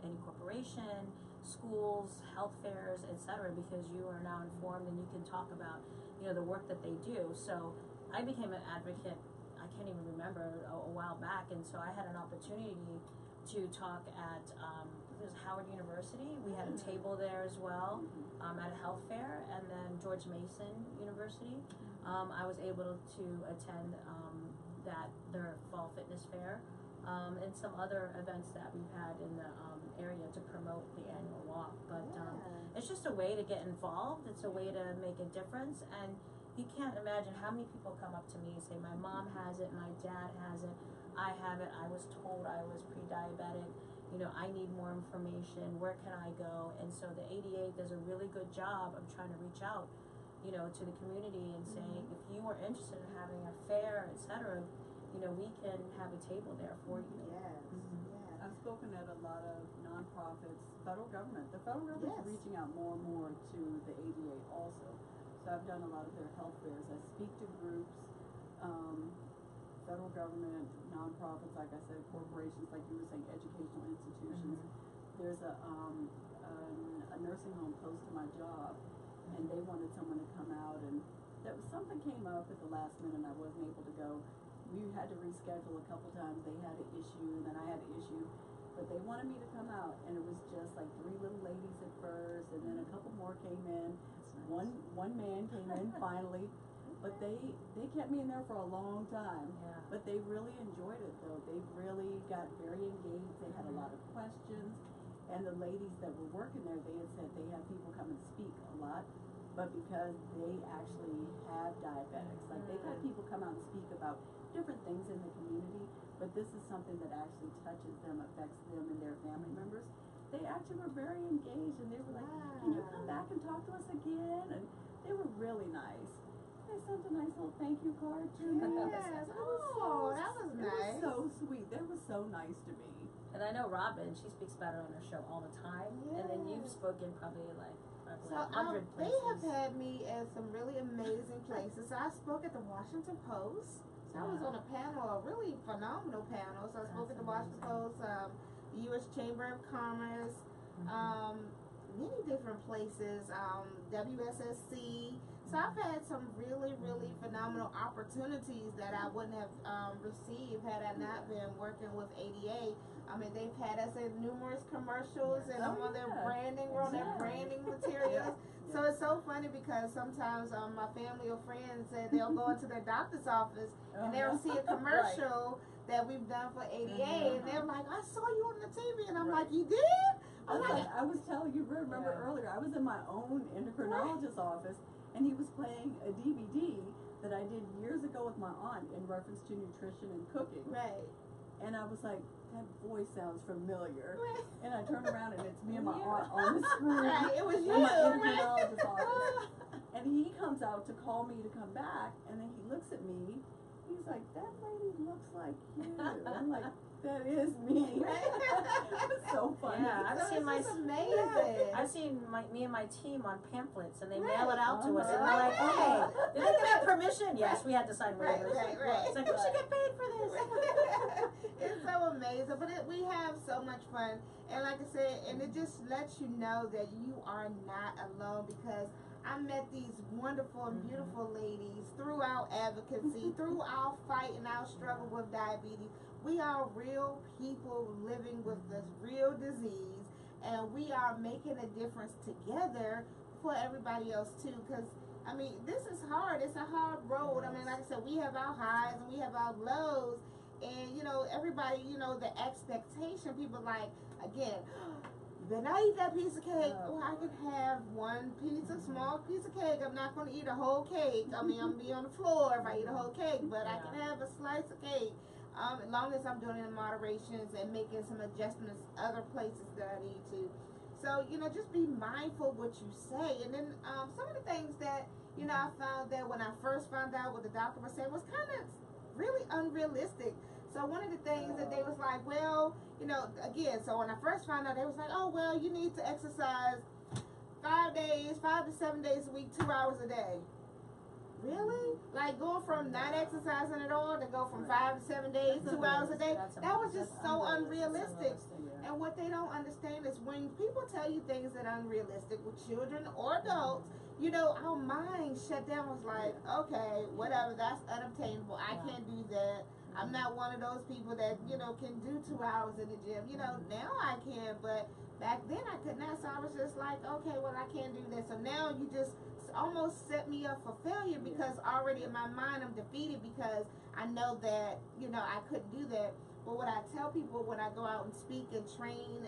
any corporation, schools, health fairs, etc., because you are now informed and you can talk about the work that they do. So I became an advocate, I can't even remember, a while back, and so I had an opportunity to talk at Howard University. We had a table there as well at a health fair, and then George Mason University. I was able to attend their fall fitness fair and some other events that we've had in the area to promote the annual walk. But it's just a way to get involved. It's a way to make a difference, and you can't imagine how many people come up to me and say, my mom has it, my dad has it, I have it, I was told I was pre-diabetic, I need more information, where can I go? And so the ADA does a really good job of trying to reach out, to the community and say, if you are interested in having a fair, etc., we can have a table there for you. Yes. I've spoken at a lot of nonprofits, federal government. The federal government is reaching out more and more to the ADA also. So I've done a lot of their health fairs. I speak to groups, federal government, nonprofits, like I said, corporations, like you were saying, educational institutions. There's a nursing home close to my job, and they wanted someone to come out, and something came up at the last minute and I wasn't able to go. We had to reschedule a couple times. They had an issue, and then I had an issue. But they wanted me to come out, and it was just like 3 little ladies at first, and then a couple more came in. One man came in finally, but they kept me in there for a long time. Yeah. But they really enjoyed it, though. They really got very engaged. They had a lot of questions, and the ladies that were working there, they had said they have people come and speak a lot, but because they actually have diabetics, like they've had people come out and speak about different things in the community, but this is something that actually touches them, affects them and their family members. They actually were very engaged, and they were like, can you come back and talk to us again? And they were really nice. They sent a nice little thank you card to me. Yes, that was nice. It was so sweet. They were so nice to me. And I know Robin, she speaks about it on her show all the time. And then you've spoken probably like 100 places. They have had me at some really amazing places. I spoke at the Washington Post. So I was on a panel, a really phenomenal panel. So I spoke at the Washington Post, the U.S. Chamber of Commerce, many different places, WSSC. So I've had some really, really phenomenal opportunities that I wouldn't have received had I not been working with ADA. I mean, they've had us in numerous commercials, and I'm on their branding, we're on their branding materials. So it's so funny because sometimes my family or friends say they'll go into their doctor's office and they'll see a commercial that we've done for ADA, and they're like, I saw you on the TV, and I'm like, you did? I was telling you, remember earlier, I was in my own endocrinologist's office, and he was playing a DVD that I did years ago with my aunt in reference to nutrition and cooking. Right. And I was like, that voice sounds familiar. Right. And I turned around, and it's me and my aunt on the screen. Right, it was you, in my endocrinologist's office. And he comes out to call me to come back, and then he looks at me, He's like, that lady looks like you. I'm like, that is me. It's so funny. Yeah, I've seen my amazing. I've seen me and my team on pamphlets, and they mail it out to us, and they're like, "Hey, did they get permission?" Yes, we had to sign waivers. Right. It's like, we should get paid for this. It's so amazing, but we have so much fun, and like I said, and it just lets you know that you are not alone, because I met these wonderful and beautiful ladies through our advocacy, through our fight and our struggle with diabetes. We are real people living with this real disease, and we are making a difference together for everybody else too. Because I mean, this is hard. It's a hard road. I mean, like I said, we have our highs and we have our lows, and you know, everybody, you know, the expectation. People like, again, you better not eat that piece of cake. Oh, I can have one piece of small piece of cake. I'm not going to eat a whole cake. I mean, I'm gonna be on the floor if I eat a whole cake, but I can have a slice of cake. As long as I'm doing it in moderations and making some adjustments other places that I need to. So, you know, just be mindful what you say. And then some of the things that, you know, I found that when I first found out what the doctor was saying was kind of really unrealistic. So one of the things that they was like, well, you know, again, so when I first found out, they was like, oh, well, you need to exercise 5 to 7 days a week, 2 hours a day. Really? Like going from not exercising at all to go from 5 to 7 days, 2 hours a day? That was just so unrealistic. And what they don't understand is when people tell you things that are unrealistic with children or adults, you know, our mind shut down, was like, okay, whatever, that's unobtainable. I can't do that. I'm not one of those people that, you know, can do 2 hours in the gym. You know, now I can, but back then I could not. So I was just like, okay, well, I can't do that. So now you just almost set me up for failure, because already in my mind I'm defeated, because I know that, you know, I couldn't do that. But what I tell people when I go out and speak and train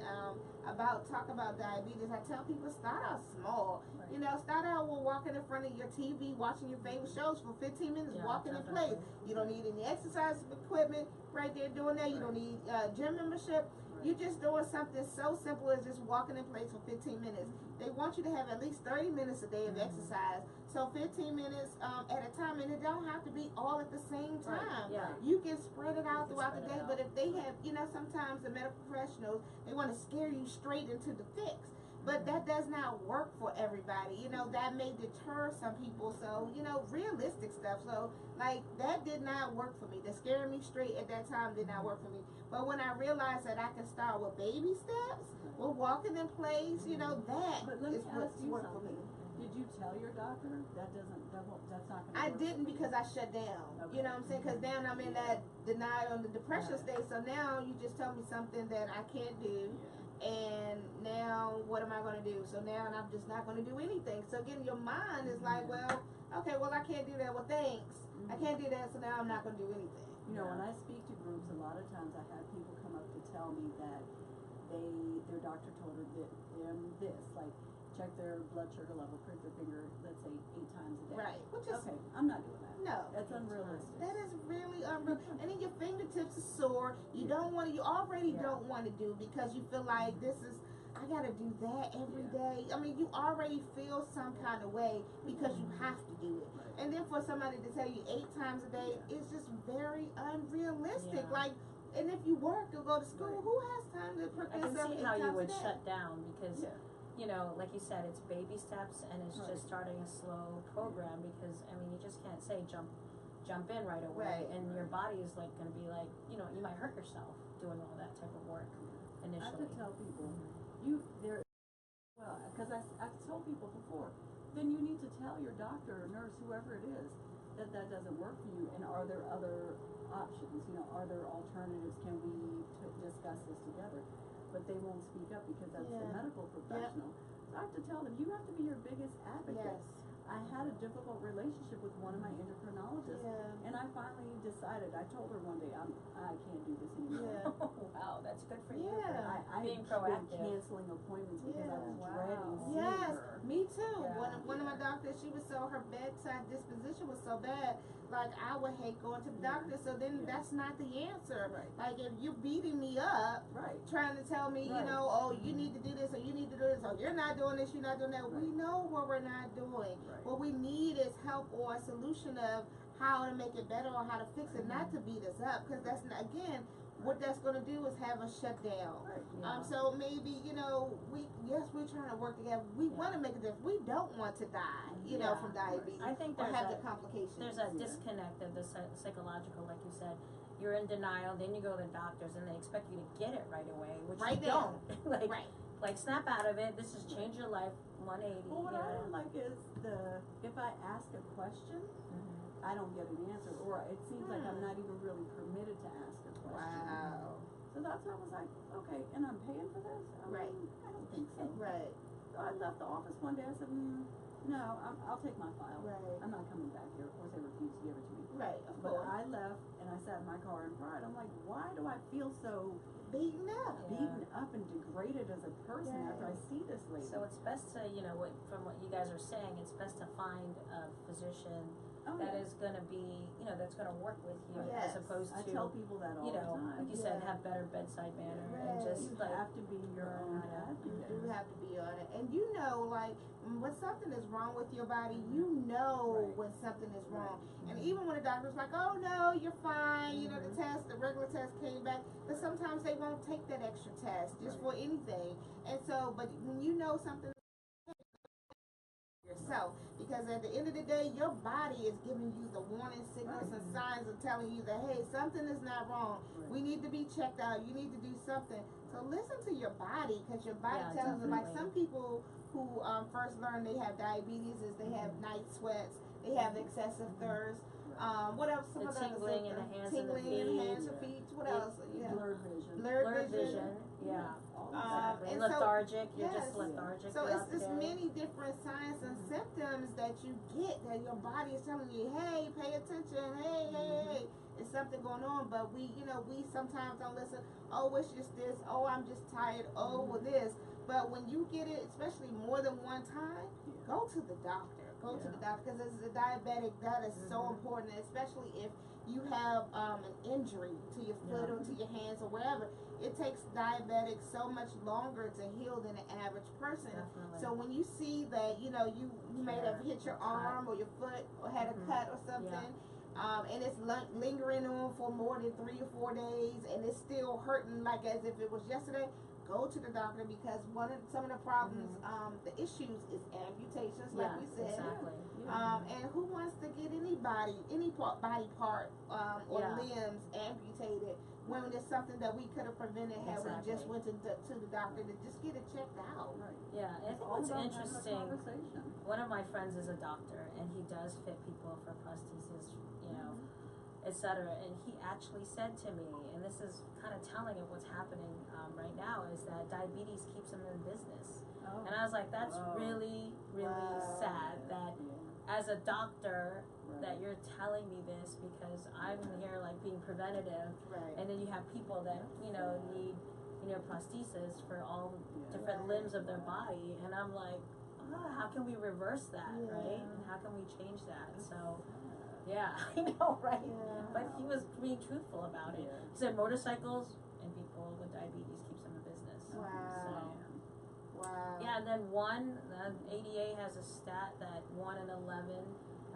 talk about diabetes, I tell people, start out small. You know, start out with walking in front of your TV, watching your favorite shows for 15 minutes, walking in place. You don't need any exercise equipment right there doing that. You don't need gym membership. You're just doing something so simple as just walking in place for 15 minutes. They want you to have at least 30 minutes a day of exercise. So 15 minutes at a time, and it don't have to be all at the same time. You can spread it out throughout the day, but if they have, you know, sometimes the medical professionals, they want to scare you straight into the fix. But that does not work for everybody. You know, that may deter some people. So, you know, realistic stuff. So, like, that did not work for me. The scaring me straight at that time did not work for me. But when I realized that I can start with baby steps, with walking in place, you know, that is what's worked for me. Did you tell your doctor that's not going to I didn't, because I shut down. You know what I'm saying? Because now I'm in that denial and the depression state. So now you just tell me something that I can't do. And now what am I going to do? So now I'm just not going to do anything. So again, your mind is like, well, okay, well, I can't do that. Well, thanks. I can't do that, so now I'm not going to do anything. You know, when I speak to groups, a lot of times I have people come up to tell me that their doctor told them this, like, check their blood sugar level, prick their finger, let's say 8 times a day. Right. Which is, okay, I'm not doing that. No. That's unrealistic. That is really unrealistic. And then your fingertips are sore. You don't want to, you already don't want to do, because you feel like this is, I got to do that every day. I mean, you already feel some kind of way because you have to do it. And then for somebody to tell you 8 times a day, it's just very unrealistic. Like, and if you work or go to school, who has time to prick themselves 8 times a day? I can see how you would shut down, because you know, like you said, it's baby steps, and it's just starting a slow program, because I mean, you just can't say jump in right away, and your body is like going to be like, you know, you might hurt yourself doing all that type of work initially. I have to tell people, because I've told people before, then you need to tell your doctor or nurse, whoever it is, that doesn't work for you, and are there other options? You know, are there alternatives? Can we discuss this together? But they won't speak up, because that's the medical professional. So I have to tell them, you have to be your biggest advocate. I had a difficult relationship with one of my endocrinologists, and I finally decided, I told her one day, I can't do this anymore. Wow, that's good for you. I being had been proactive. canceling appointments because I was dreading seeing Yes, her. me too. One of my doctors, she was so, her bedside disposition was so bad, like I would hate going to the doctor. So then that's not the answer. Like, if you're beating me up, trying to tell me, you know, oh, you need to do this, or you need to do this, or you're not doing this, you're not doing that. We know what we're not doing. What we need is help, or a solution of how to make it better or how to fix it, not to beat us up, because that's not, again, what that's going to do is have us shut down. So maybe, you know, we're trying to work together. We want to make a difference. We don't want to die, you know, from diabetes. I think or there's have the complications. There's a disconnect of the psychological, like you said. You're in denial, then you go to the doctors, and they expect you to get it right away, which you don't. Like snap out of it. This has changed your life 180. Well, what I don't like is if I ask a question, I don't get an answer, or it seems like I'm not even really permitted to ask a question. Wow. So that's why I was like, okay, and I'm paying for this? I don't think so. So I left the office one day. I said, no, I'll take my file. I'm not coming back here. Of course, they refused to give it to me. But I left and I sat in my car and cried. I'm like, why do I feel so beaten up and degraded as a person after I see this lady? So it's best to, you know, from what you guys are saying, it's best to find a physician that is going to be, you know, that's going to work with you as opposed to, I tell people that all you know, the time. like you said, have better bedside manner and just you like have to be your own advocate. You do have to be on it, and you know, like when something is wrong with your body, you know when something is wrong. And even when the doctor's like, "Oh no, you're fine," you know, the regular test came back, but sometimes they won't take that extra test just for anything. And so, but when you know something yourself, because at the end of the day, your body is giving you the warning signals and signs of telling you that, hey, something is not wrong. We need to be checked out. You need to do something. So listen to your body, because your body tells you. Like some people who first learn they have diabetes is they have night sweats, they have excessive thirst. What else? Some of the tingling in the hands tingling in the hands and feet. What else? Blurred vision. And lethargic. You're just lethargic. So it's just many different signs and symptoms that you get that your body is telling you, hey, pay attention. Hey, it's something going on. But we sometimes don't listen. Oh, it's just this. Oh, I'm just tired. Oh, well, this. But when you get it, especially more than one time, go to the doctor. Go to the doctor, because as a diabetic, that is so important, especially if you have an injury to your foot or to your hands or wherever. It takes diabetics so much longer to heal than an average person. So when you see that, you know, you may have hit your arm or your foot or had a cut or something, and it's lingering on for more than 3 or 4 days, and it's still hurting like as if it was yesterday, go to the doctor, because some of the problems, the issues is amputations, like we said. And who wants to get any body part or limbs amputated when it's something that we could have prevented had we just went to the doctor to just get it checked out. Yeah, and I think what's interesting, one of my friends is a doctor, and he does fit people for prosthesis, you know, etc. And he actually said to me, and this is kind of telling of what's happening right now, is that diabetes keeps him in business. And I was like, that's really, really sad that as a doctor that you're telling me this, because I'm here like being preventative, and then you have people that, you know, need, you know, prosthesis for all different limbs of their body, and I'm like, how can we reverse that, right? And how can we change that? So I know, right? But he was being truthful about it. He said motorcycles and people with diabetes keeps them in business. And then ADA has a stat that 1 in 11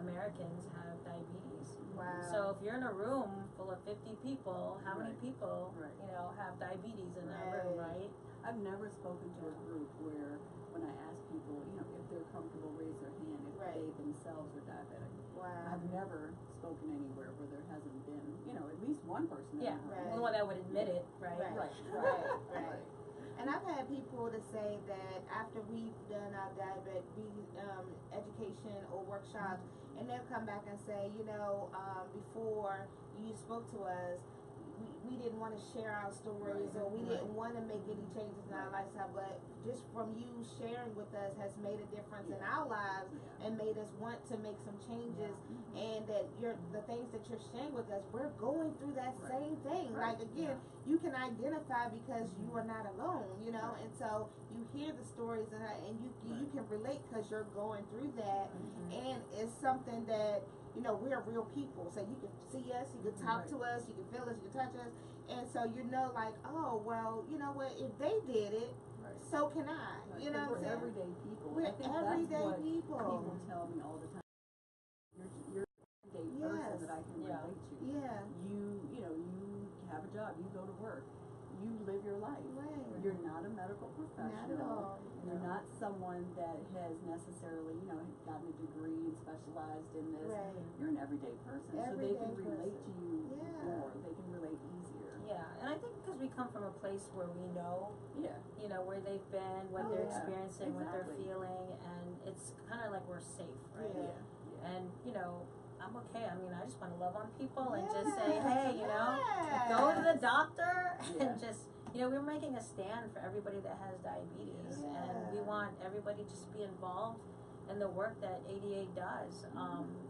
Americans have diabetes. So if you're in a room full of 50 people, how many people, you know, have diabetes in that room, right? I've never spoken to a group where, when I ask people, you know, if they're comfortable, raise their hand if they themselves are diabetic. I've never spoken anywhere where there hasn't been, you know, at least one person. One that would admit it, right? And I've had people to say that after we've done our diabetes education or workshops, and they'll come back and say, you know, before you spoke to us, we didn't want to share our stories, or we didn't want to make any changes in our lifestyle, but just from you sharing with us has made a difference in our lives and made us want to make some changes, and that the things that you're sharing with us, we're going through that same thing. Like, again, you can identify because you are not alone, you know, and so you hear the stories and you can relate because you're going through that, and it's something that, you know, we're real people, so you can see us, you can talk to us, you can feel us, you can touch us, and so you know, like, oh, well, you know what, if they did it, so can I, you know what I'm saying? Everyday people. We're everyday people. People tell me all the time. You're everyday person. Yes. that I can Yeah. relate to. Yeah. You know, you have a job, you go to work, you live your life. Right. You're not a medical professional. Not at all. You're not someone that has necessarily, you know, gotten a degree and specialized in this. Right. You're an everyday person, so they Everyday can relate person. to you Yeah. more. They can relate easier. Yeah, and I think because we come from a place where we know, Yeah. you know, where they've been, what Oh, they're yeah. experiencing, what they're Exactly. feeling, and it's kind of like we're safe, right? Yeah. And, you know, I'm okay. I mean, I just want to love on people and just Yes, say, hey, you know, yes. go to the doctor Yeah. and just, you know, we're making a stand for everybody that has diabetes, and we Yeah. want everybody to just be involved in the work that ADA does.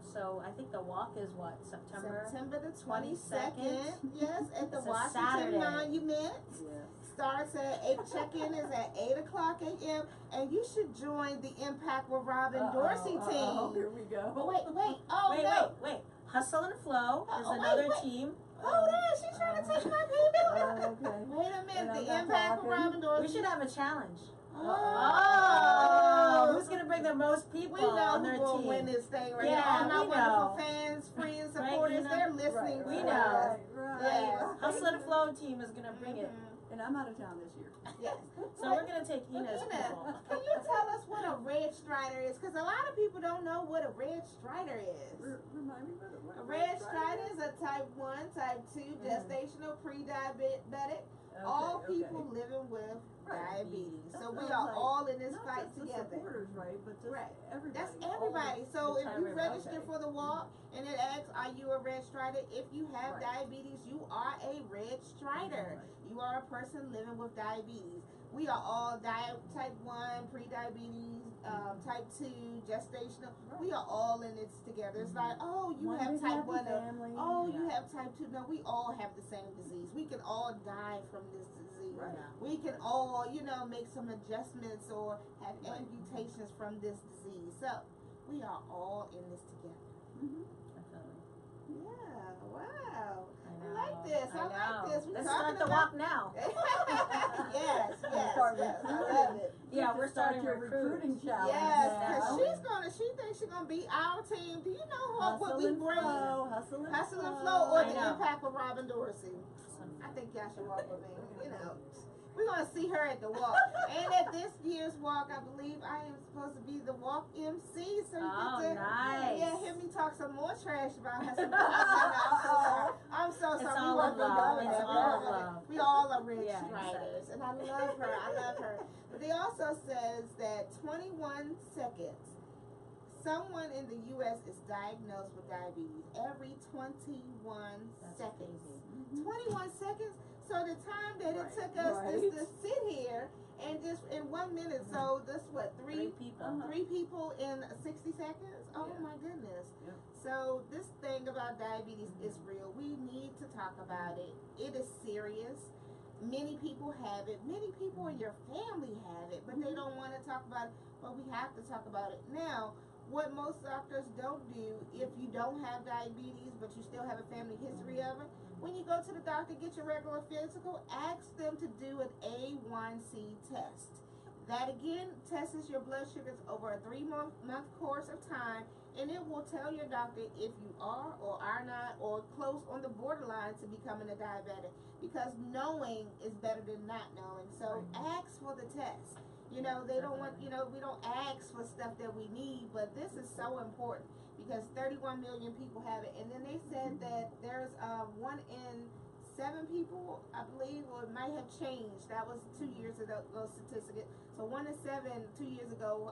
So I think the walk is what, September the 22nd. 22nd? Yes, at the It's a Washington Saturday. Monument. Yes. Starts at 8. Check-in is at 8:00 a.m. And you should join the Impact with Robin Dorsey team. Here we go. But wait. Oh wait, no. wait. Hustle and Flow is Oh, wait, another wait. team. Hold on, she's trying to take my people. Okay. Wait a And minute. I'm The not Impact with talking. Robin Dorsey. We should have a challenge. Oh. Who's gonna bring the most people We know on who their will team? win this thing right Yeah, now. All my we wonderful know. fans, friends, Right, supporters, you know. they're listening Right, We to know. us. Right. Yes. Hustle and Flow team is gonna bring it. And I'm out of town this year. Yes. So we're gonna take Ina's Ina, people. can you tell us what a red strider is? Because a lot of people don't know what a red strider is. Remind me what A red strider is a type 1, type 2, gestational, pre-diabetic. All people living with diabetes. That's So what we I was are like, all in this not fight just the together. supporters, right? But just Right. everybody. That's everybody. So the if you entire register okay. for the walk and it asks, are you a red strider? If you have Right. diabetes, you are a red strider. Right. You are a person living with diabetes. We are all type 1, pre-diabetes, type 2, gestational. We are all in this together. It's like, oh, you One have big type happy 1. family. Oh, you Yeah. have type 2. No, we all have the same disease. We can all die from this disease. Right. We can all, you know, make some adjustments or have Right. amputations from this disease. So, we are all in this together. Definitely. Yeah, wow. I I like know. this. I like know. this. We Let's talking start the about- walk now. yes, Start yes. I recruiting. love it. Yeah, To we're start starting your recruiting challenge. Yes, now. because she thinks she's gonna be our team. Do you know what Hustle we and bring? flow, hustle and Hustle and flow. Flow or I the know. Impact with Robin Dorsey. I think y'all should walk with me. You know, we're gonna see her at the walk. And at this year's walk, I believe I am supposed to be the walk MC. So you Oh, get to nice. hear me talk some more trash about her. I'm so sorry. It's We all won't love. go It's there. all love. We all are red Yeah, striders, and I love her. I love her. But they also says that 21 seconds. Someone in the U.S. is diagnosed with diabetes every 21 That's seconds. crazy. 21 seconds. So the time that it Right, took us right. just to sit here and just in 1 minute, so this what Three people. three people in 60 seconds? Oh Yeah. my goodness. Yep. So this thing about diabetes is real. We need to talk about it. It is serious. Many people have it. Many people in your family have it, but they don't want to talk about it. But we have to talk about it. Now, what most doctors don't do, if you don't have diabetes, but you still have a family history of it, when you go to the doctor, get your regular physical, ask them to do an A1C test. That again tests your blood sugars over a 3-month course of time, and it will tell your doctor if you are or are not or close on the borderline to becoming a diabetic, because knowing is better than not knowing. So ask for the test. You know, they don't want, you know, we don't ask for stuff that we need, but this is so important because 31 million people have it. And then they said that there's 1 in 7 people, I believe, or it might have changed. That was 2 years ago statistic. So 1 in 7 2 years ago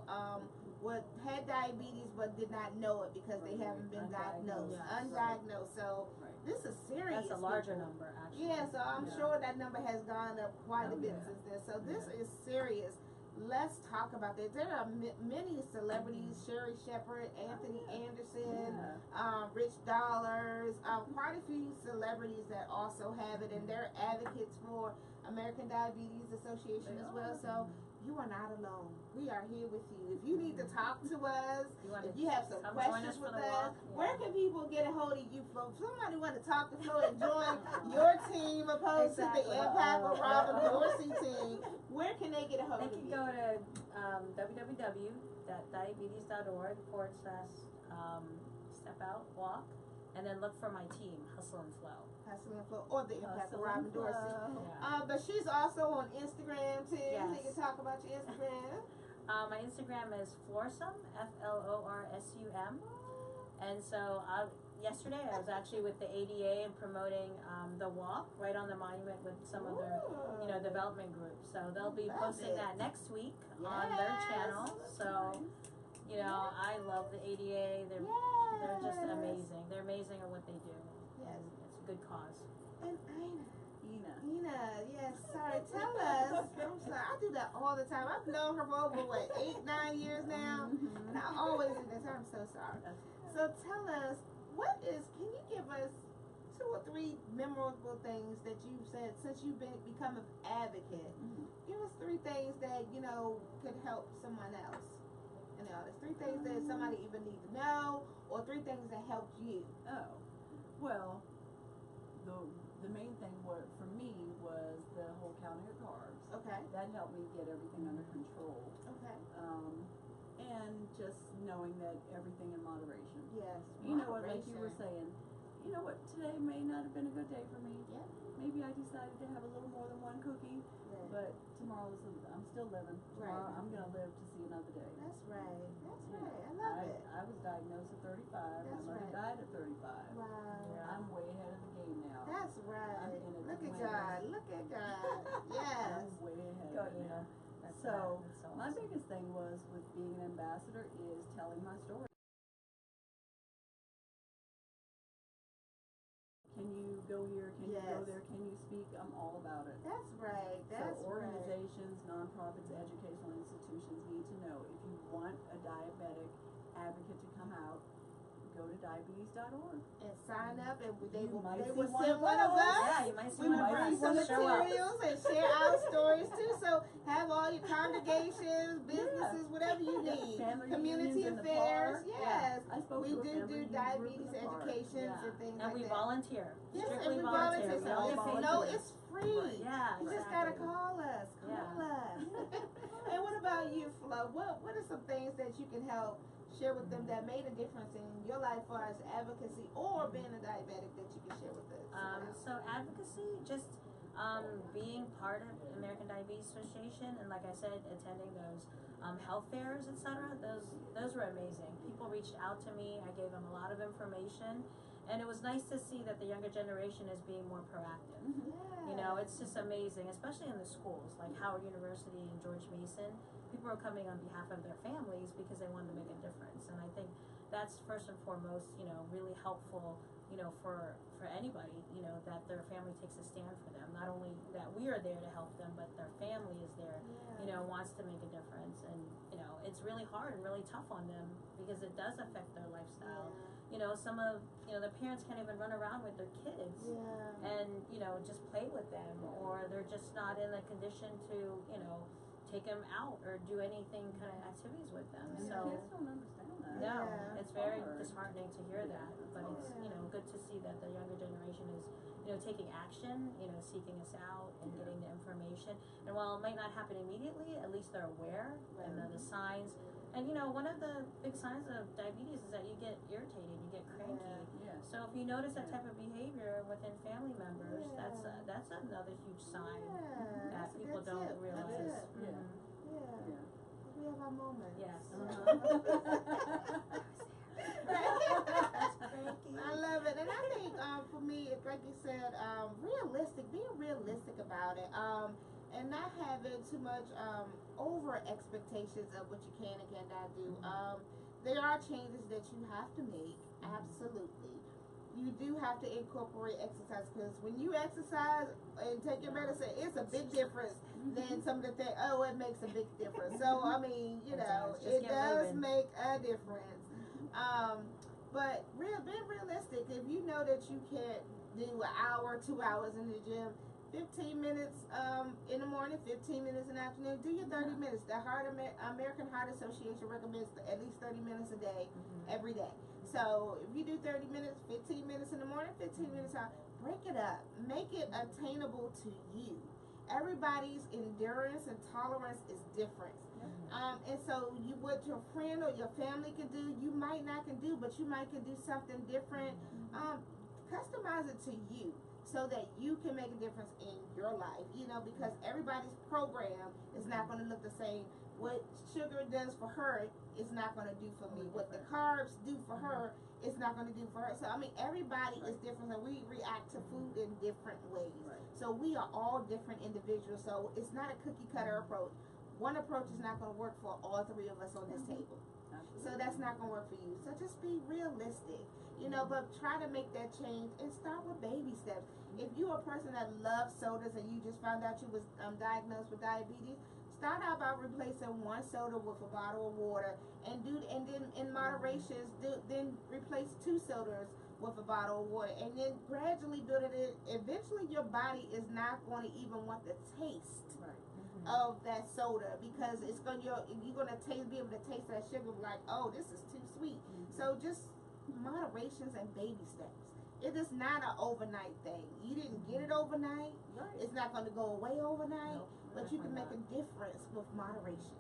had diabetes but did not know it because they haven't been diagnosed. Undiagnosed. So this is serious. That's a larger people. number, actually. Yeah, so I'm sure that number has gone up quite a bit since then. So this is serious. Let's talk about that. There are many celebrities: Sherry Shepherd, Anthony Anderson, Rich Dollars, quite a few celebrities that also have it, and they're advocates for American Diabetes Association as well. So you are not alone. We are here with you. If you need to talk to us, if you have some questions with us, where can people get a hold of you, Flo? If somebody want to talk to Flo and join your team opposed to the Impact with Robin Dorsey team, where can they get a hold of you? They can go to www.diabetes.org/step out walk, and then look for my team, Hustle and Flow. Hustle and Flow, or the Impact of Hustle Robin and Dorsey. Flow. But she's also on Instagram too. Yes. So you can talk about your Instagram. My Instagram is Florsum, FLORSUM. And so yesterday I was actually with the ADA and promoting the walk right on the monument with some of their, development groups. So they'll be posting that next week on their channel. So, I love the ADA. They're just amazing. They're amazing at what they do. Yes. It's a good cause. And Ina, yes, sorry, tell us. I'm sorry, I do that all the time. I've known her for over, 8-9 years now? And I always do this. I'm so sorry. So tell us, can you give us 2 or 3 memorable things that you've said since you've become an advocate? Give us 3 things that, could help someone else. There's 3 things that somebody even need to know, or 3 things that helped you. Oh, well, the main thing for me was the whole counting of carbs. Okay. That helped me get everything under control. Okay. And just knowing that everything in moderation. Yes. You know what, like you were saying, you know what, today may not have been a good day for me. Yeah. Maybe I decided to have a little more than 1 cookie, but I'm still living. Tomorrow I'm going to live to see another day. That's right. That's right. I love it. I was diagnosed at 35. My mother died at 35. Wow. I'm way ahead of the game now. That's right. Look at God. Look at God. Yes. I'm way ahead of it now. So my biggest thing was with being an ambassador is telling my story. Can you go here? Can you go there? Can you speak? I'm all about it. That's right. That's so organizations, nonprofits, educational institutions need to know if you want a diabetic advocate to come out, go to diabetes.org and sign up, and they will send one of us. Yeah, you might see we will bring some materials and share our stories too. So have all your congregations, businesses, whatever you need, community affairs. Yes, we do diabetes educations and things like that. And we volunteer. Yes, Strictly and we volunteer. volunteer. It's free. Yeah, you just gotta call us. Call us. And what about you, Flo? What are some things that you can help share with them that made a difference in your life as far as advocacy or being a diabetic that you can share with us? So advocacy, just being part of American Diabetes Association, and like I said, attending those health fairs, etc. Those were amazing. People reached out to me. I gave them a lot of information, and it was nice to see that the younger generation is being more proactive. It's just amazing, especially in the schools, like Howard University and George Mason. People are coming on behalf of their families because they wanted to make a difference, and I think that's first and foremost, really helpful, for anybody, that their family takes a stand for them. Not only that we are there to help them, but their family is there, wants to make a difference, and it's really hard and really tough on them because it does affect their lifestyle. Some of the parents can't even run around with their kids and just play with them, or they're just not in a condition to take them out or do anything kind of activities with them. So kids don't understand that. no, it's very disheartening to hear that, but it's good to see that the younger generation is taking action, seeking us out and getting the information. And while it might not happen immediately, at least they're aware and the signs. And one of the big signs of diabetes is that you get irritated, you get cranky. So if you notice that type of behavior within family members, that's another huge sign that people don't realize. We have our moment. Yes. I love it, and I think for me, it's like you said, being realistic about it, and not having too much over expectations of what you can and cannot do. There are changes that you have to make, absolutely. You do have to incorporate exercise, because when you exercise and take your medicine, it's a big difference than some of the things. Oh, it makes a big difference. So I mean, it does make a difference. But being realistic, if you know that you can't do an hour, 2 hours in the gym, 15 minutes in the morning, 15 minutes in the afternoon, do your 30 minutes. The American Heart Association recommends at least 30 minutes a day, every day. So if you do 30 minutes, 15 minutes in the morning, 15 minutes out, break it up. Make it attainable to you. Everybody's endurance and tolerance is different. And so what your friend or your family can do, you might not can do, but you might can do something different. Customize it to you so that you can make a difference in your life, because everybody's program is not going to look the same. What sugar does for her is not going to do for me. What the carbs do for her is not going to do for her. So, everybody is different, and we react to food in different ways. So we are all different individuals. So it's not a cookie cutter approach. One approach is not going to work for all three of us on this table. So that's not going to work for you. So just be realistic, but try to make that change and start with baby steps. If you're a person that loves sodas and you just found out you was diagnosed with diabetes, start out by replacing one soda with a bottle of water, and then in moderation, then replace 2 sodas with a bottle of water, and then gradually build it in. Eventually, your body is not going to even want the taste of that soda, because you're gonna be able to taste that sugar, like, oh, this is too sweet. So just moderations and baby steps. It is not an overnight thing. You didn't get it overnight. It's not going to go away overnight, but you can make a difference with moderation.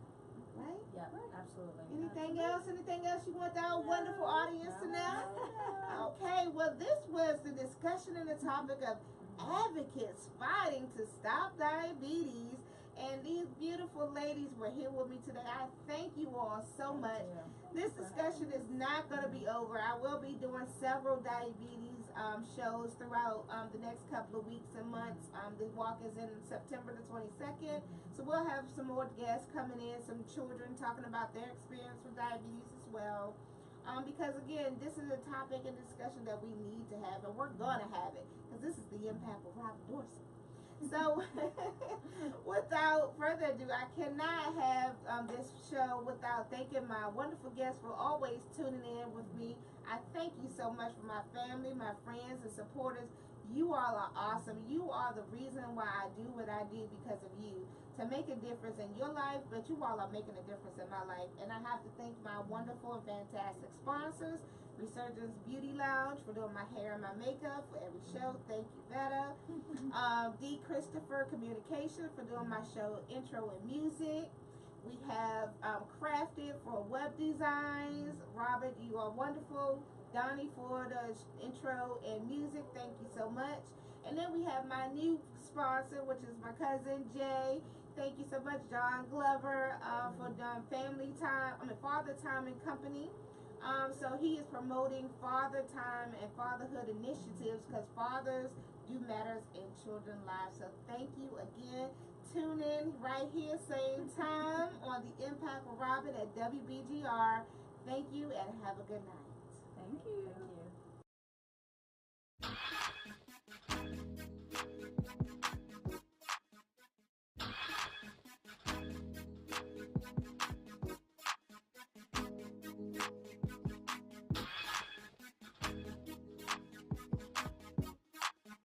Right? Yeah, absolutely. Anything else you want our wonderful audience to know? Okay, well, this was the discussion and the topic of advocates fighting to stop diabetes. And these beautiful ladies were here with me today. I thank you all so much. This discussion is not going to be over. I will be doing several diabetes shows throughout the next couple of weeks and months. The walk is in September the 22nd. So we'll have some more guests coming in, some children talking about their experience with diabetes as well. Because again, this is a topic and discussion that we need to have, and we're going to have it, because this is the impact of Robin Dorsey. So, without further ado, I cannot have this show without thanking my wonderful guests for always tuning in with me. I thank you so much for my family, my friends, and supporters. You all are awesome. You are the reason why I do what I do, because of you, to make a difference in your life, but you all are making a difference in my life. And I have to thank my wonderful and fantastic sponsors, Resurgence Beauty Lounge, for doing my hair and my makeup for every show. Thank you, Vetta. DChristopherCommunications for doing my show intro and music. We have Crafted for web designs. Robert, you are wonderful. Donnie for the intro and music. Thank you so much. And then we have my new sponsor, which is my cousin Jay. Thank you so much, John Glover, for Father Time and Company. So he is promoting father time and fatherhood initiatives, because fathers do matters in children's lives. So thank you again. Tune in right here, same time, on The Impact with Robin at WBGR. Thank you and have a good night. Thank you. Thank you.